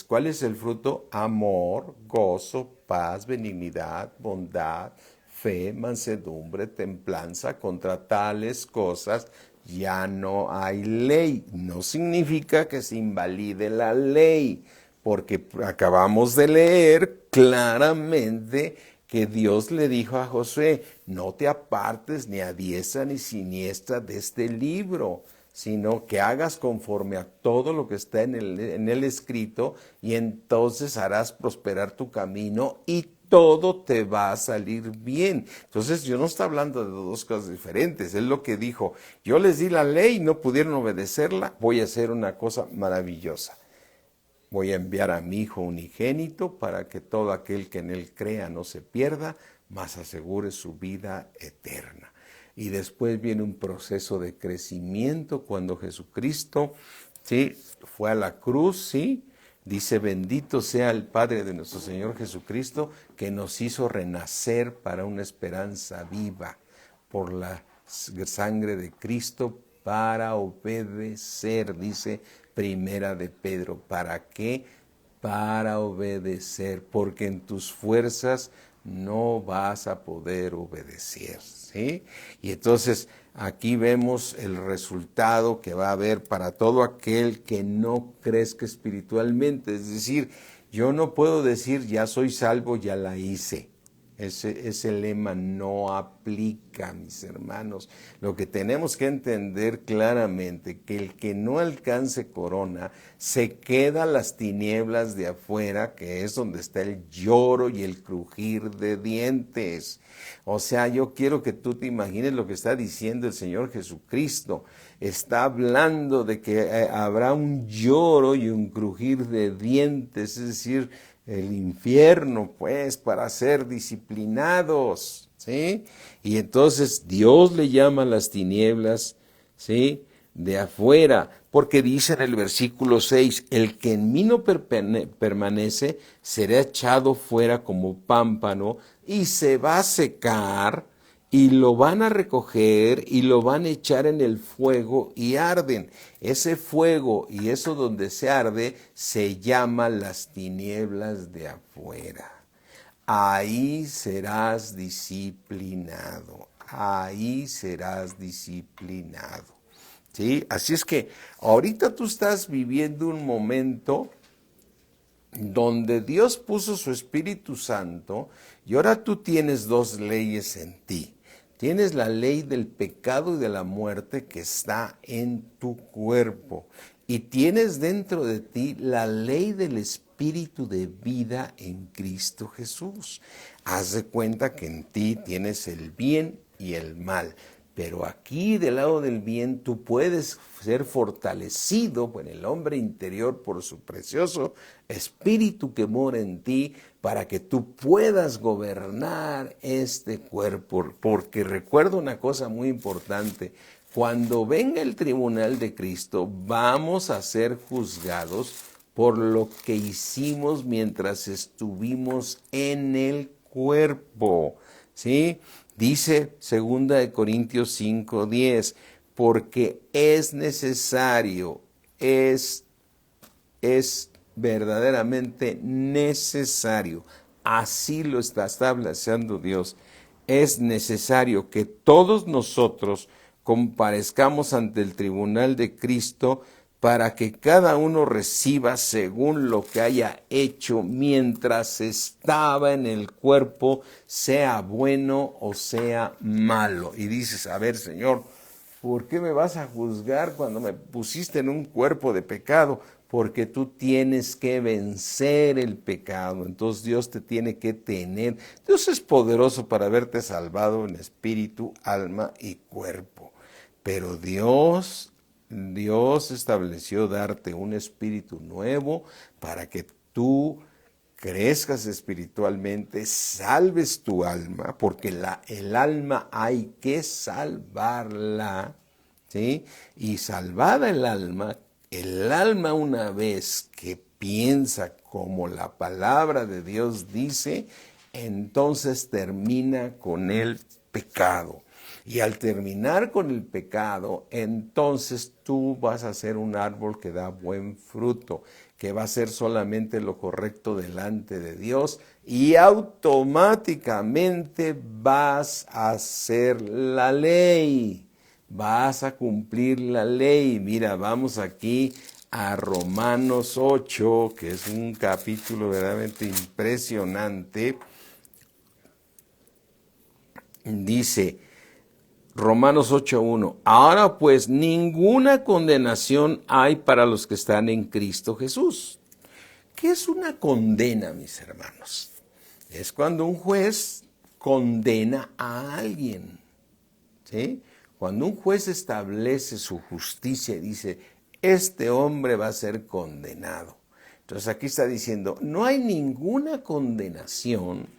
¿Cuál es el fruto? Amor, gozo, paz, benignidad, bondad, fe, mansedumbre, templanza. Contra tales cosas ya no hay ley. No significa que se invalide la ley, porque acabamos de leer claramente que Dios le dijo a Josué: no te apartes ni a diestra ni siniestra de este libro, sino que hagas conforme a todo lo que está en el escrito, y entonces harás prosperar tu camino y todo te va a salir bien. Entonces Dios no está hablando de dos cosas diferentes. Es lo que dijo: yo les di la ley y no pudieron obedecerla, voy a hacer una cosa maravillosa. Voy a enviar a mi Hijo unigénito para que todo aquel que en él crea no se pierda, mas asegure su vida eterna. Y después viene un proceso de crecimiento cuando Jesucristo, ¿sí?, fue a la cruz, ¿sí? Dice: bendito sea el Padre de nuestro Señor Jesucristo, que nos hizo renacer para una esperanza viva por la sangre de Cristo, para obedecer, dice Primera de Pedro. ¿Para qué? Para obedecer, porque en tus fuerzas no vas a poder obedecer, ¿sí? Y entonces aquí vemos el resultado que va a haber para todo aquel que no crezca espiritualmente. Es decir, yo no puedo decir: ya soy salvo, ya la hice. Ese lema no aplica, mis hermanos. Lo que tenemos que entender claramente, que el que no alcance corona se queda a las tinieblas de afuera, que es donde está el lloro y el crujir de dientes. O sea, yo quiero que tú te imagines lo que está diciendo el Señor Jesucristo. Está hablando de que habrá un lloro y un crujir de dientes, es decir, el infierno, pues, para ser disciplinados, ¿sí? Y entonces Dios le llama a las tinieblas, ¿sí?, de afuera, porque dice en el versículo 6, el que en mí no permanece será echado fuera como pámpano y se va a secar, y lo van a recoger y lo van a echar en el fuego y arden. Ese fuego y eso donde se arde se llama las tinieblas de afuera. Ahí serás disciplinado. Ahí serás disciplinado. ¿Sí? Así es que ahorita tú estás viviendo un momento donde Dios puso su Espíritu Santo, y ahora tú tienes dos leyes en ti. Tienes la ley del pecado y de la muerte que está en tu cuerpo, y tienes dentro de ti la ley del Espíritu de vida en Cristo Jesús. Haz de cuenta que en ti tienes el bien y el mal. Pero aquí del lado del bien tú puedes ser fortalecido en el hombre interior por su precioso Espíritu que mora en ti, para que tú puedas gobernar este cuerpo. Porque recuerda una cosa muy importante: cuando venga el tribunal de Cristo, vamos a ser juzgados por lo que hicimos mientras estuvimos en el cuerpo, ¿sí? Dice 2 Corintios 5:10, porque es necesario, es verdaderamente necesario, así lo está estableciendo Dios, es necesario que todos nosotros comparezcamos ante el tribunal de Cristo, para que cada uno reciba según lo que haya hecho mientras estaba en el cuerpo, sea bueno o sea malo. Y dices: a ver, Señor, ¿por qué me vas a juzgar cuando me pusiste en un cuerpo de pecado? Porque tú tienes que vencer el pecado. Entonces Dios te tiene que tener. Dios es poderoso para haberte salvado en espíritu, alma y cuerpo. Pero Dios estableció darte un espíritu nuevo para que tú crezcas espiritualmente, salves tu alma, porque el alma hay que salvarla, ¿sí? Y salvada el alma una vez que piensa como la palabra de Dios dice, entonces termina con el pecado. Y al terminar con el pecado, entonces tú vas a ser un árbol que da buen fruto, que va a hacer solamente lo correcto delante de Dios y automáticamente vas a hacer la ley, vas a cumplir la ley. Mira, vamos aquí a Romanos 8, que es un capítulo verdaderamente impresionante. Dice Romanos 8:1, ahora pues ninguna condenación hay para los que están en Cristo Jesús. ¿Qué es una condena, mis hermanos? Es cuando un juez condena a alguien, ¿sí? Cuando un juez establece su justicia y dice, este hombre va a ser condenado. Entonces aquí está diciendo, no hay ninguna condenación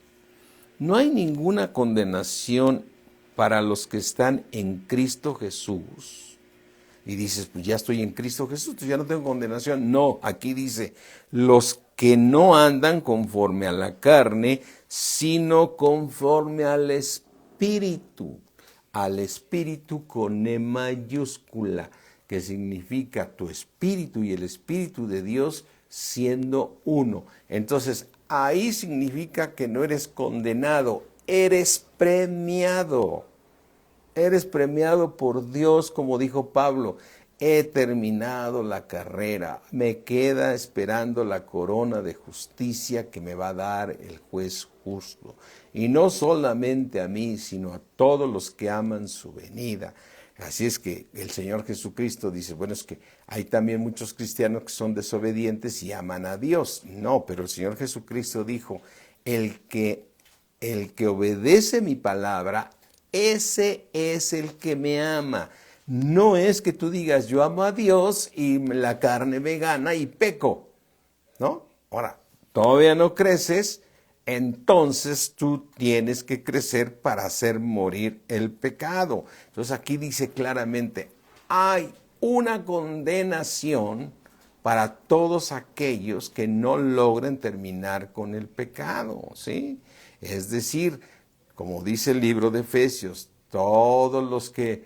para los que están en Cristo Jesús. Y dices, pues ya estoy en Cristo Jesús, pues ya no tengo condenación. No, aquí dice, los que no andan conforme a la carne, sino conforme al Espíritu con E mayúscula, que significa tu espíritu y el Espíritu de Dios siendo uno. Entonces, ahí significa que no eres condenado, eres premiado. Eres premiado por Dios, como dijo Pablo. He terminado la carrera, me queda esperando la corona de justicia que me va a dar el juez justo. Y no solamente a mí, sino a todos los que aman su venida. Así es que el Señor Jesucristo dice, bueno, es que hay también muchos cristianos que son desobedientes y aman a Dios. No, pero el Señor Jesucristo dijo, el que obedece mi palabra, ese es el que me ama. No es que tú digas, yo amo a Dios y la carne me gana y peco, ¿no? Ahora, todavía no creces, entonces tú tienes que crecer para hacer morir el pecado. Entonces aquí dice claramente, hay una condenación para todos aquellos que no logren terminar con el pecado, ¿sí? Es decir, como dice el libro de Efesios, todos los que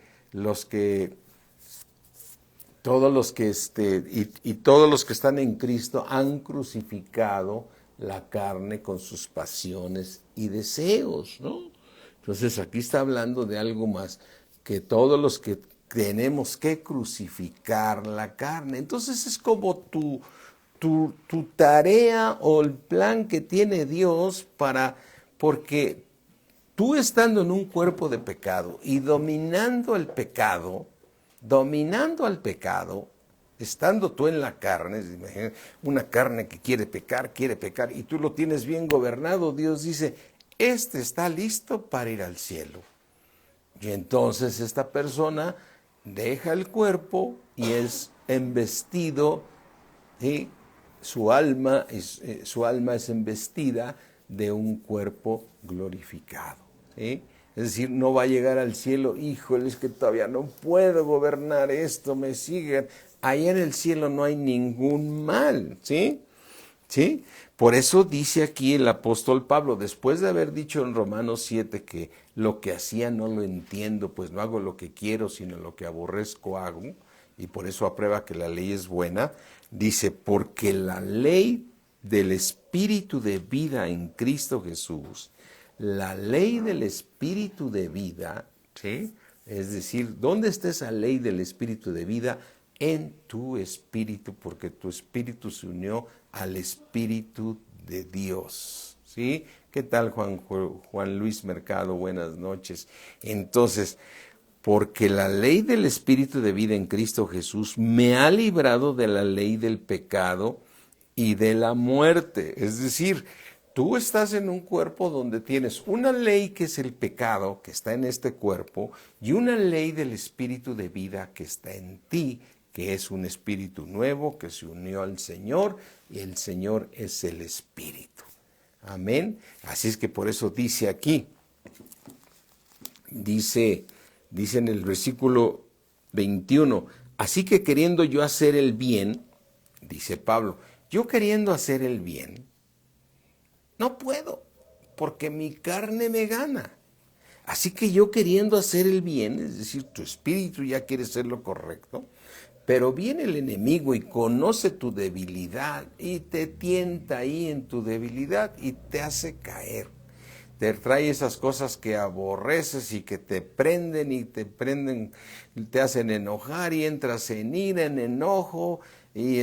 están en Cristo han crucificado la carne con sus pasiones y deseos, ¿no? Entonces aquí está hablando de algo más, que todos los que tenemos que crucificar la carne. Entonces es como tu tarea o el plan que tiene Dios porque tú estando en un cuerpo de pecado y dominando al pecado, estando tú en la carne, una carne que quiere pecar, y tú lo tienes bien gobernado, Dios dice, este está listo para ir al cielo. Y entonces esta persona deja el cuerpo y es embestido, ¿sí? Su alma es embestida de un cuerpo glorificado, ¿sí? Es decir, no va a llegar al cielo, híjole, es que todavía no puedo gobernar esto, me siguen. Allá en el cielo no hay ningún mal, ¿sí? ¿Sí? Por eso dice aquí el apóstol Pablo, después de haber dicho en Romanos 7 que lo que hacía no lo entiendo, pues no hago lo que quiero, sino lo que aborrezco hago, y por eso aprueba que la ley es buena, dice, porque la ley del Espíritu de vida en Cristo Jesús, la ley del Espíritu de vida, ¿sí? Es decir, ¿dónde está esa ley del Espíritu de vida? En tu espíritu, porque tu espíritu se unió al Espíritu de Dios, ¿sí? ¿Qué tal, Juan Luis Mercado? Buenas noches. Entonces, porque la ley del Espíritu de vida en Cristo Jesús me ha librado de la ley del pecado y de la muerte. Es decir, tú estás en un cuerpo donde tienes una ley que es el pecado, que está en este cuerpo, y una ley del Espíritu de vida que está en ti, que es un espíritu nuevo que se unió al Señor, y el Señor es el Espíritu. Amén. Así es que por eso dice aquí, dice en el versículo 21, así que queriendo yo hacer el bien, dice Pablo, yo queriendo hacer el bien, no puedo, porque mi carne me gana. Así que yo queriendo hacer el bien, es decir, tu espíritu ya quiere hacer lo correcto, Pero viene el enemigo y conoce tu debilidad y te tienta ahí en tu debilidad y te hace caer. Te trae esas cosas que aborreces y que te prenden, te hacen enojar y entras en ira, en enojo y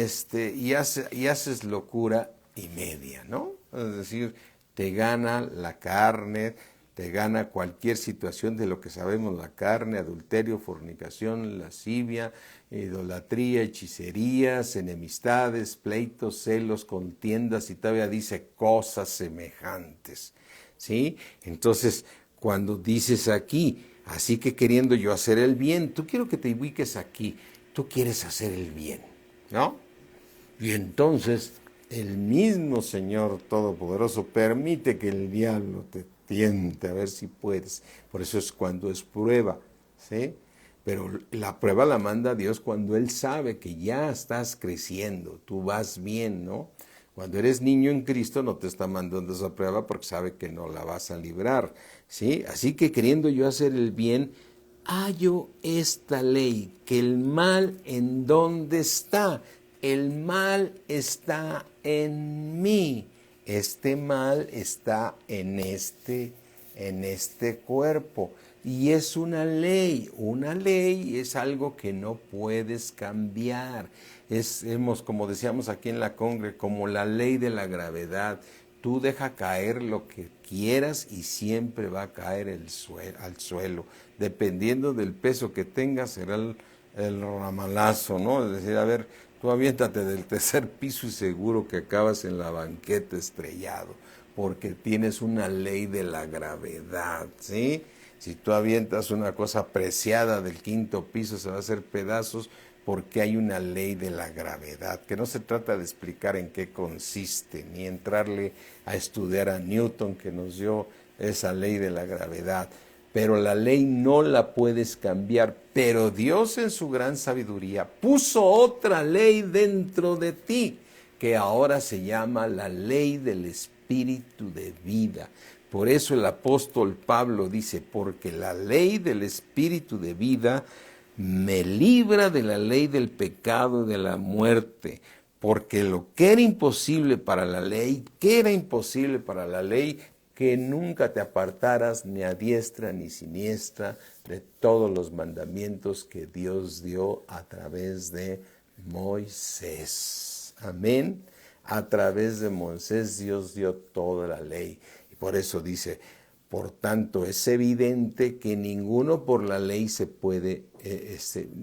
haces locura y media, ¿no? Es decir, te gana la carne, te gana cualquier situación de lo que sabemos, la carne, adulterio, fornicación, lascivia, idolatría, hechicerías, enemistades, pleitos, celos, contiendas, y todavía dice cosas semejantes, ¿sí? Entonces, cuando dices aquí, así que queriendo yo hacer el bien, tú quiero que te ubiques aquí, tú quieres hacer el bien, ¿no? Y entonces el mismo Señor Todopoderoso permite que el diablo te tiente a ver si puedes. Por eso es cuando es prueba, ¿sí? Pero la prueba la manda Dios cuando Él sabe que ya estás creciendo, tú vas bien, ¿no? Cuando eres niño en Cristo no te está mandando esa prueba porque sabe que no la vas a librar, ¿sí? Así que queriendo yo hacer el bien, hallo esta ley, que el mal ¿en dónde está? El mal está en mí. Este mal está en este cuerpo. Y es una ley. Una ley es algo que no puedes cambiar. Como decíamos aquí en la congre, como la ley de la gravedad. Tú deja caer lo que quieras y siempre va a caer al suelo. Dependiendo del peso que tengas, será el ramalazo, ¿no? Es decir, a ver, tú aviéntate del tercer piso y seguro que acabas en la banqueta estrellado, porque tienes una ley de la gravedad, ¿sí? Si tú avientas una cosa preciada del quinto piso, se va a hacer pedazos porque hay una ley de la gravedad, que no se trata de explicar en qué consiste, ni entrarle a estudiar a Newton, que nos dio esa ley de la gravedad. Pero la ley no la puedes cambiar. Pero Dios en su gran sabiduría puso otra ley dentro de ti, que ahora se llama la ley del Espíritu de vida. Por eso el apóstol Pablo dice, porque la ley del Espíritu de vida me libra de la ley del pecado y de la muerte. Porque lo que era imposible para la ley, que era imposible para la ley, que nunca te apartaras ni a diestra ni siniestra de todos los mandamientos que Dios dio a través de Moisés. Amén. A través de Moisés Dios dio toda la ley. Y por eso dice, por tanto es evidente que ninguno por la ley se puede,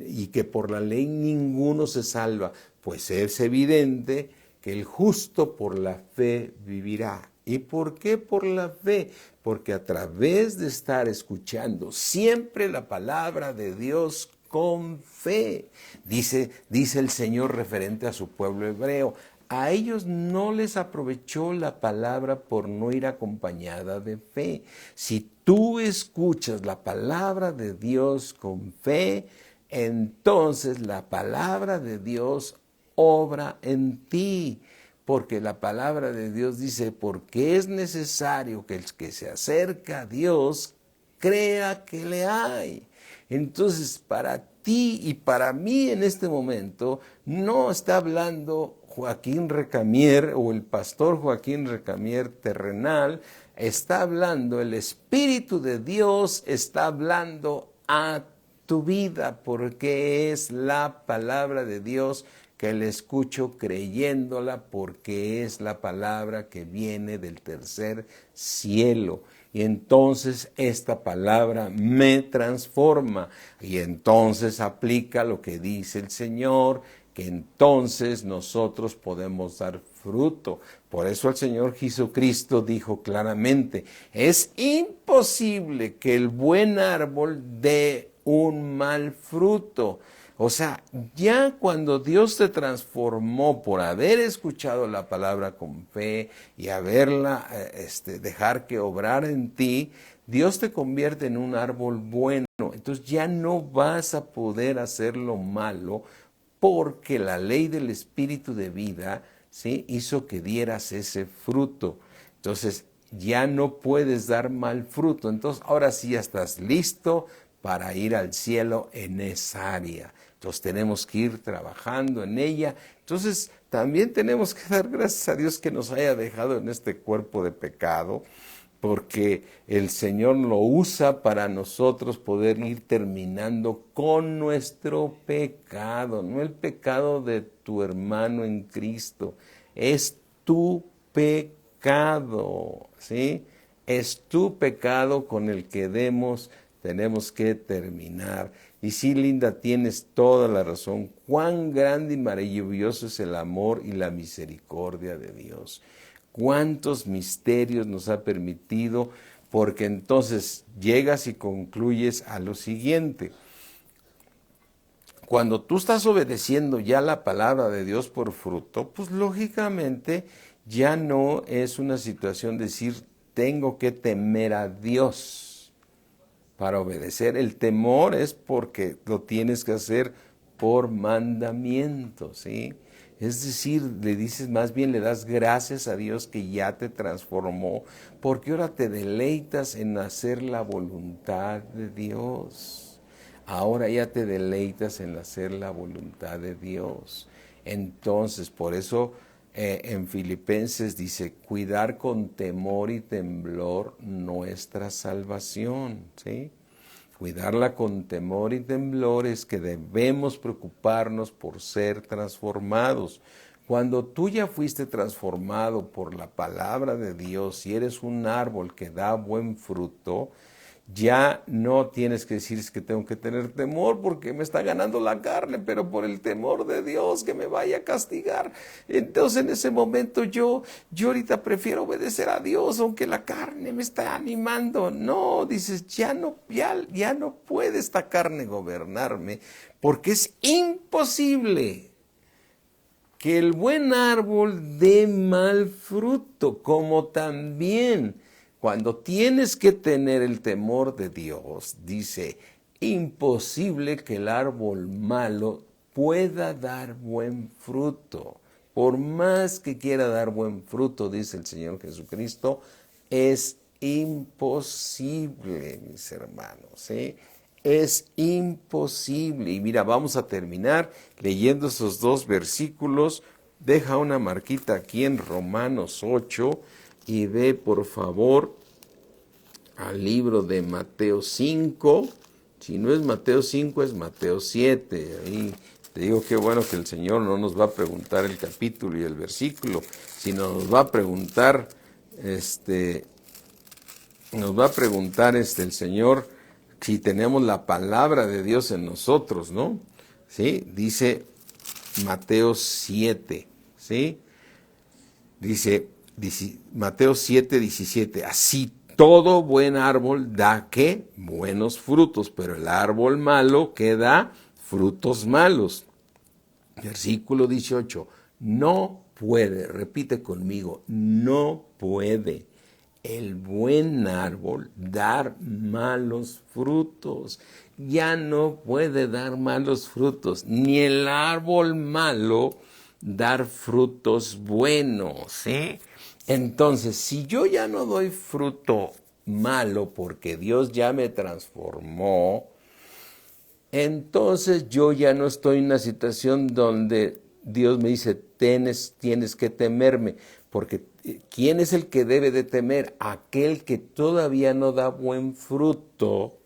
y que por la ley ninguno se salva, pues es evidente que el justo por la fe vivirá. ¿Y por qué por la fe? Porque a través de estar escuchando siempre la palabra de Dios con fe, dice el Señor referente a su pueblo hebreo, a ellos no les aprovechó la palabra por no ir acompañada de fe. Si tú escuchas la palabra de Dios con fe, entonces la palabra de Dios obra en ti. Porque la palabra de Dios dice, porque es necesario que el que se acerca a Dios crea que le hay. Entonces, para ti y para mí en este momento, no está hablando Joaquín Recamier o el pastor Joaquín Recamier terrenal, está hablando el Espíritu de Dios, está hablando a tu vida, porque es la palabra de Dios que le escucho creyéndola, porque es la palabra que viene del tercer cielo. Y entonces esta palabra me transforma y entonces aplica lo que dice el Señor, que entonces nosotros podemos dar fruto. Por eso el Señor Jesucristo dijo claramente, es imposible que el buen árbol dé un mal fruto. O sea, ya cuando Dios te transformó por haber escuchado la palabra con fe y haberla, dejar que obrara en ti, Dios te convierte en un árbol bueno. Entonces ya no vas a poder hacer lo malo porque la ley del Espíritu de vida, ¿sí?, hizo que dieras ese fruto. Entonces ya no puedes dar mal fruto. Entonces ahora sí ya estás listo para ir al cielo en esa área. Entonces tenemos que ir trabajando en ella. Entonces también tenemos que dar gracias a Dios que nos haya dejado en este cuerpo de pecado, porque el Señor lo usa para nosotros poder ir terminando con nuestro pecado, no el pecado de tu hermano en Cristo, es tu pecado, ¿sí? Es tu pecado con el que tenemos que terminar. Y sí, Linda, tienes toda la razón. Cuán grande y maravilloso es el amor y la misericordia de Dios. Cuántos misterios nos ha permitido, porque entonces llegas y concluyes a lo siguiente. Cuando tú estás obedeciendo ya la palabra de Dios por fruto, pues lógicamente ya no es una situación de decir, tengo que temer a Dios para obedecer. El temor es porque lo tienes que hacer por mandamiento, ¿sí? Es decir, le dices, más bien le das gracias a Dios que ya te transformó, porque ahora te deleitas en hacer la voluntad de Dios. Ahora ya te deleitas en hacer la voluntad de Dios. Entonces, por eso en Filipenses dice, cuidar con temor y temblor nuestra salvación, ¿sí? Cuidarla con temor y temblor es que debemos preocuparnos por ser transformados. Cuando tú ya fuiste transformado por la palabra de Dios y eres un árbol que da buen fruto, ya no tienes que decir es que tengo que tener temor porque me está ganando la carne, pero por el temor de Dios que me vaya a castigar. Entonces en ese momento yo ahorita prefiero obedecer a Dios aunque la carne me está animando. No, dices, ya no puede esta carne gobernarme porque es imposible que el buen árbol dé mal fruto, como también cuando tienes que tener el temor de Dios, dice, imposible que el árbol malo pueda dar buen fruto. Por más que quiera dar buen fruto, dice el Señor Jesucristo, es imposible, mis hermanos, ¿sí? Es imposible. Y mira, vamos a terminar leyendo esos dos versículos. Deja una marquita aquí en Romanos 8 y ve por favor al libro de Mateo 5. Si no es Mateo 5, es Mateo 7. Ahí te digo qué bueno que el Señor no nos va a preguntar el capítulo y el versículo, sino nos va a preguntar, el Señor si tenemos la palabra de Dios en nosotros, ¿no? ¿Sí? Dice Mateo 7, ¿sí? Dice Mateo 7, 17, así todo buen árbol da, ¿qué? Buenos frutos, pero el árbol malo, ¿qué da? Frutos malos. Versículo 18, no puede, repite conmigo, no puede el buen árbol dar malos frutos. Ya no puede dar malos frutos, ni el árbol malo dar frutos buenos, ¿sí? Entonces, si yo ya no doy fruto malo porque Dios ya me transformó, entonces yo ya no estoy en una situación donde Dios me dice, tienes que temerme, porque ¿quién es el que debe de temer? Aquel que todavía no da buen fruto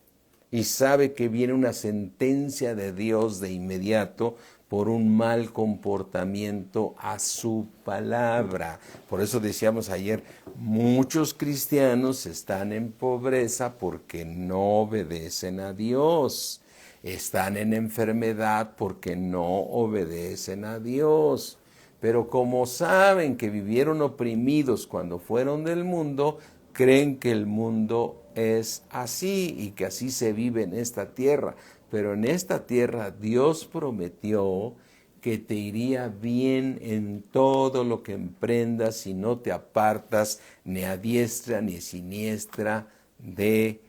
y sabe que viene una sentencia de Dios de inmediato por un mal comportamiento a su palabra. Por eso decíamos ayer, muchos cristianos están en pobreza porque no obedecen a Dios. Están en enfermedad porque no obedecen a Dios. Pero como saben que vivieron oprimidos cuando fueron del mundo, creen que el mundo es así y que así se vive en esta tierra. Pero en esta tierra Dios prometió que te iría bien en todo lo que emprendas si no te apartas ni a diestra ni siniestra de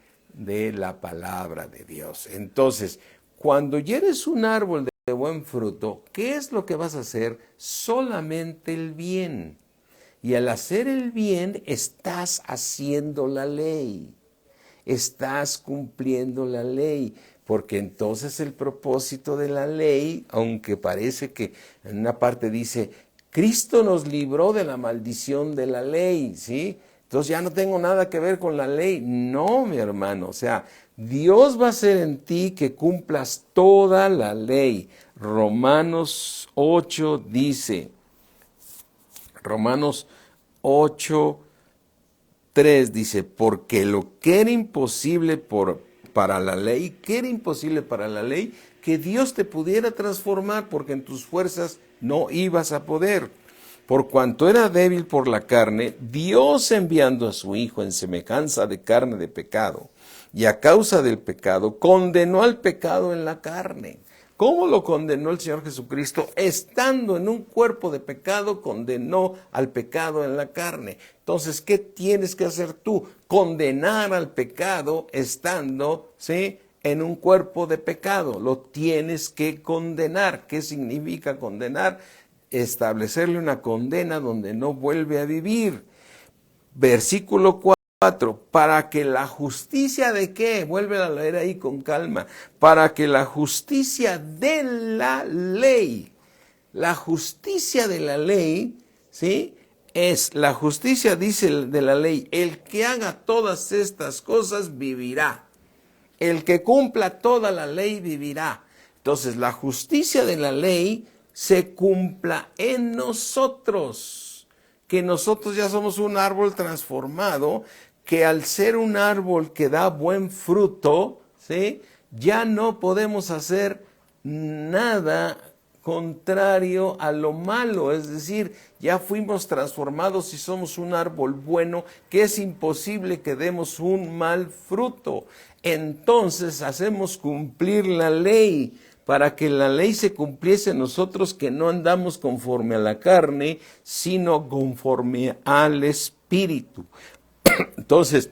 la palabra de Dios. Entonces, cuando ya eres un árbol de buen fruto, ¿qué es lo que vas a hacer? Solamente el bien. Y al hacer el bien, estás haciendo la ley. estás cumpliendo la ley. Porque entonces el propósito de la ley, aunque parece que en una parte dice, Cristo nos libró de la maldición de la ley, ¿sí? Entonces ya no tengo nada que ver con la ley. No, mi hermano, o sea, Dios va a hacer en ti que cumplas toda la ley. Romanos 8 dice, Romanos 8:3 dice, porque lo que era imposible para la ley, ¿qué era imposible para la ley? Que Dios te pudiera transformar, porque en tus fuerzas no ibas a poder. Por cuanto era débil por la carne, Dios enviando a su Hijo en semejanza de carne de pecado, y a causa del pecado, condenó al pecado en la carne. ¿Cómo lo condenó el Señor Jesucristo? Estando en un cuerpo de pecado, condenó al pecado en la carne. Entonces, ¿qué tienes que hacer tú? Condenar al pecado estando, ¿sí?, en un cuerpo de pecado. Lo tienes que condenar. ¿Qué significa condenar? Establecerle una condena donde no vuelve a vivir. Versículo 4, para que la justicia de qué, vuelve a leer ahí con calma, para que la justicia de la ley, ¿sí? Es la justicia, dice de la ley, el que haga todas estas cosas vivirá. El que cumpla toda la ley vivirá. Entonces, la justicia de la ley se cumpla en nosotros, que nosotros ya somos un árbol transformado, que al ser un árbol que da buen fruto, ¿sí?, ya no podemos hacer nada contrario a lo malo, es decir, ya fuimos transformados y somos un árbol bueno, que es imposible que demos un mal fruto. Entonces hacemos cumplir la ley, para que la ley se cumpliese en nosotros, que no andamos conforme a la carne, sino conforme al Espíritu. Entonces,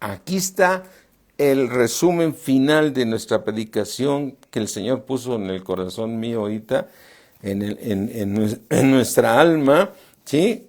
aquí está el resumen final de nuestra predicación que el Señor puso en el corazón mío ahorita, en nuestra alma, ¿sí?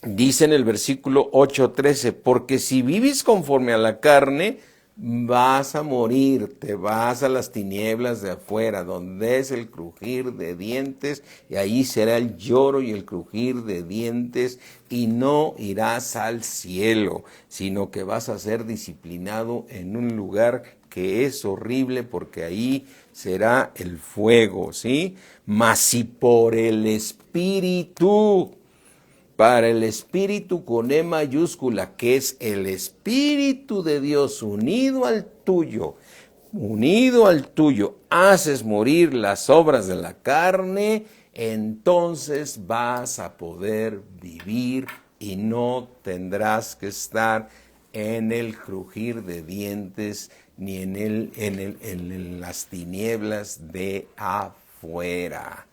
Dice en el versículo 8:13, porque si vives conforme a la carne, vas a morir, te vas a las tinieblas de afuera, donde es el crujir de dientes, y ahí será el lloro y el crujir de dientes, y no irás al cielo, sino que vas a ser disciplinado en un lugar que es horrible, porque ahí será el fuego, ¿sí? Mas si por el Espíritu, para el Espíritu con E mayúscula, que es el Espíritu de Dios unido al tuyo, haces morir las obras de la carne, entonces vas a poder vivir y no tendrás que estar en el crujir de dientes ni en las tinieblas de afuera.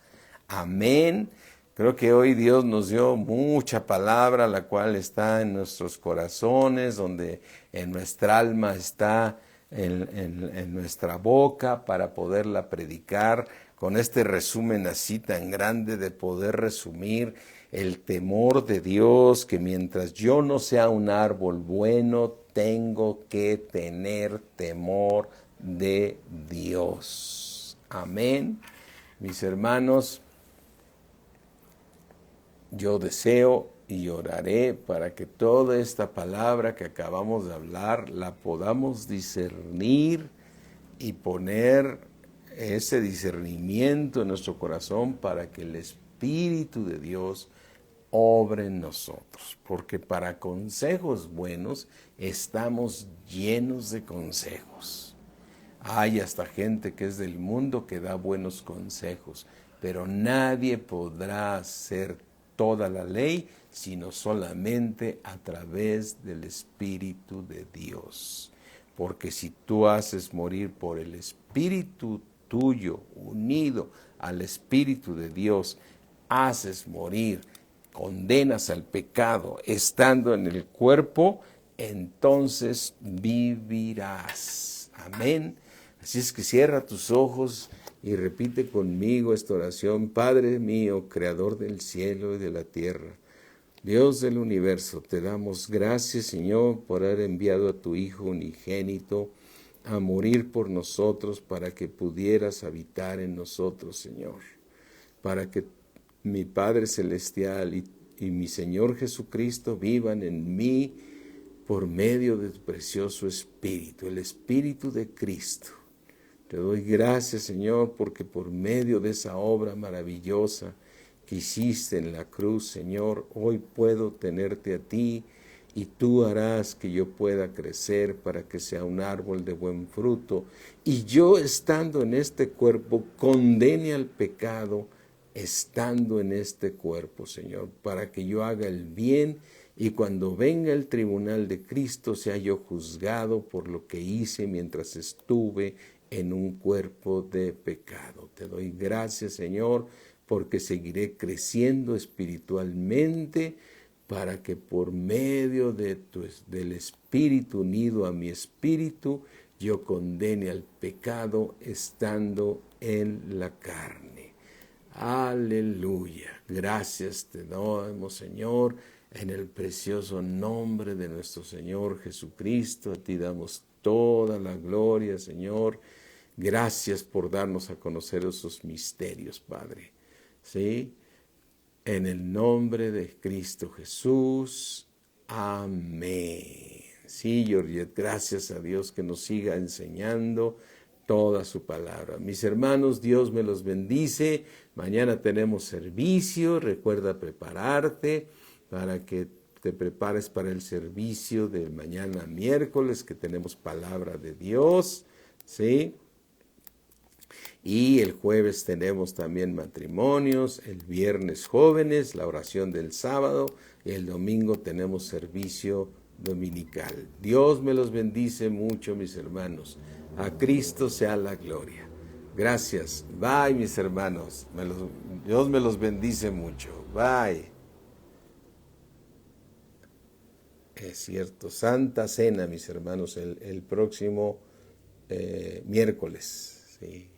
Amén. Creo que hoy Dios nos dio mucha palabra, la cual está en nuestros corazones, donde en nuestra alma está, en nuestra boca, para poderla predicar, con este resumen así tan grande, de poder resumir el temor de Dios, que mientras yo no sea un árbol bueno, tengo que tener temor de Dios. Amén. Mis hermanos, yo deseo y oraré para que toda esta palabra que acabamos de hablar la podamos discernir y poner ese discernimiento en nuestro corazón, para que el Espíritu de Dios obre en nosotros, porque para consejos buenos estamos llenos de consejos. Hay hasta gente que es del mundo que da buenos consejos, pero nadie podrá hacer toda la ley, sino solamente a través del Espíritu de Dios. Porque si tú haces morir por el Espíritu tuyo, unido al Espíritu de Dios, haces morir, condenas al pecado estando en el cuerpo, entonces vivirás. Amén. Así es que cierra tus ojos y repite conmigo esta oración. Padre mío, creador del cielo y de la tierra, Dios del universo, te damos gracias, Señor, por haber enviado a tu Hijo unigénito a morir por nosotros para que pudieras habitar en nosotros, Señor. Para que mi Padre Celestial y mi Señor Jesucristo vivan en mí por medio de tu precioso Espíritu, el Espíritu de Cristo. Te doy gracias, Señor, porque por medio de esa obra maravillosa que hiciste en la cruz, Señor, hoy puedo tenerte a ti y tú harás que yo pueda crecer para que sea un árbol de buen fruto. Y yo, estando en este cuerpo, condene al pecado, estando en este cuerpo, Señor, para que yo haga el bien y cuando venga el tribunal de Cristo sea yo juzgado por lo que hice mientras estuve en un cuerpo de pecado. Te doy gracias, Señor, porque seguiré creciendo espiritualmente para que por medio del Espíritu unido a mi espíritu, yo condene al pecado estando en la carne. Aleluya. Gracias te damos, Señor, en el precioso nombre de nuestro Señor Jesucristo. A ti damos toda la gloria, Señor. Gracias por darnos a conocer esos misterios, Padre. ¿Sí? En el nombre de Cristo Jesús. Amén. Sí, Georgette, gracias a Dios que nos siga enseñando toda su palabra. Mis hermanos, Dios me los bendice. Mañana tenemos servicio. Recuerda prepararte para que te prepares para el servicio de mañana miércoles, que tenemos palabra de Dios. ¿Sí? Y el jueves tenemos también matrimonios, el viernes jóvenes, la oración del sábado, y el domingo tenemos servicio dominical. Dios me los bendice mucho, mis hermanos. A Cristo sea la gloria. Gracias. Bye, mis hermanos. Dios me los bendice mucho. Bye. Es cierto. Santa Cena, mis hermanos, el próximo miércoles. Sí.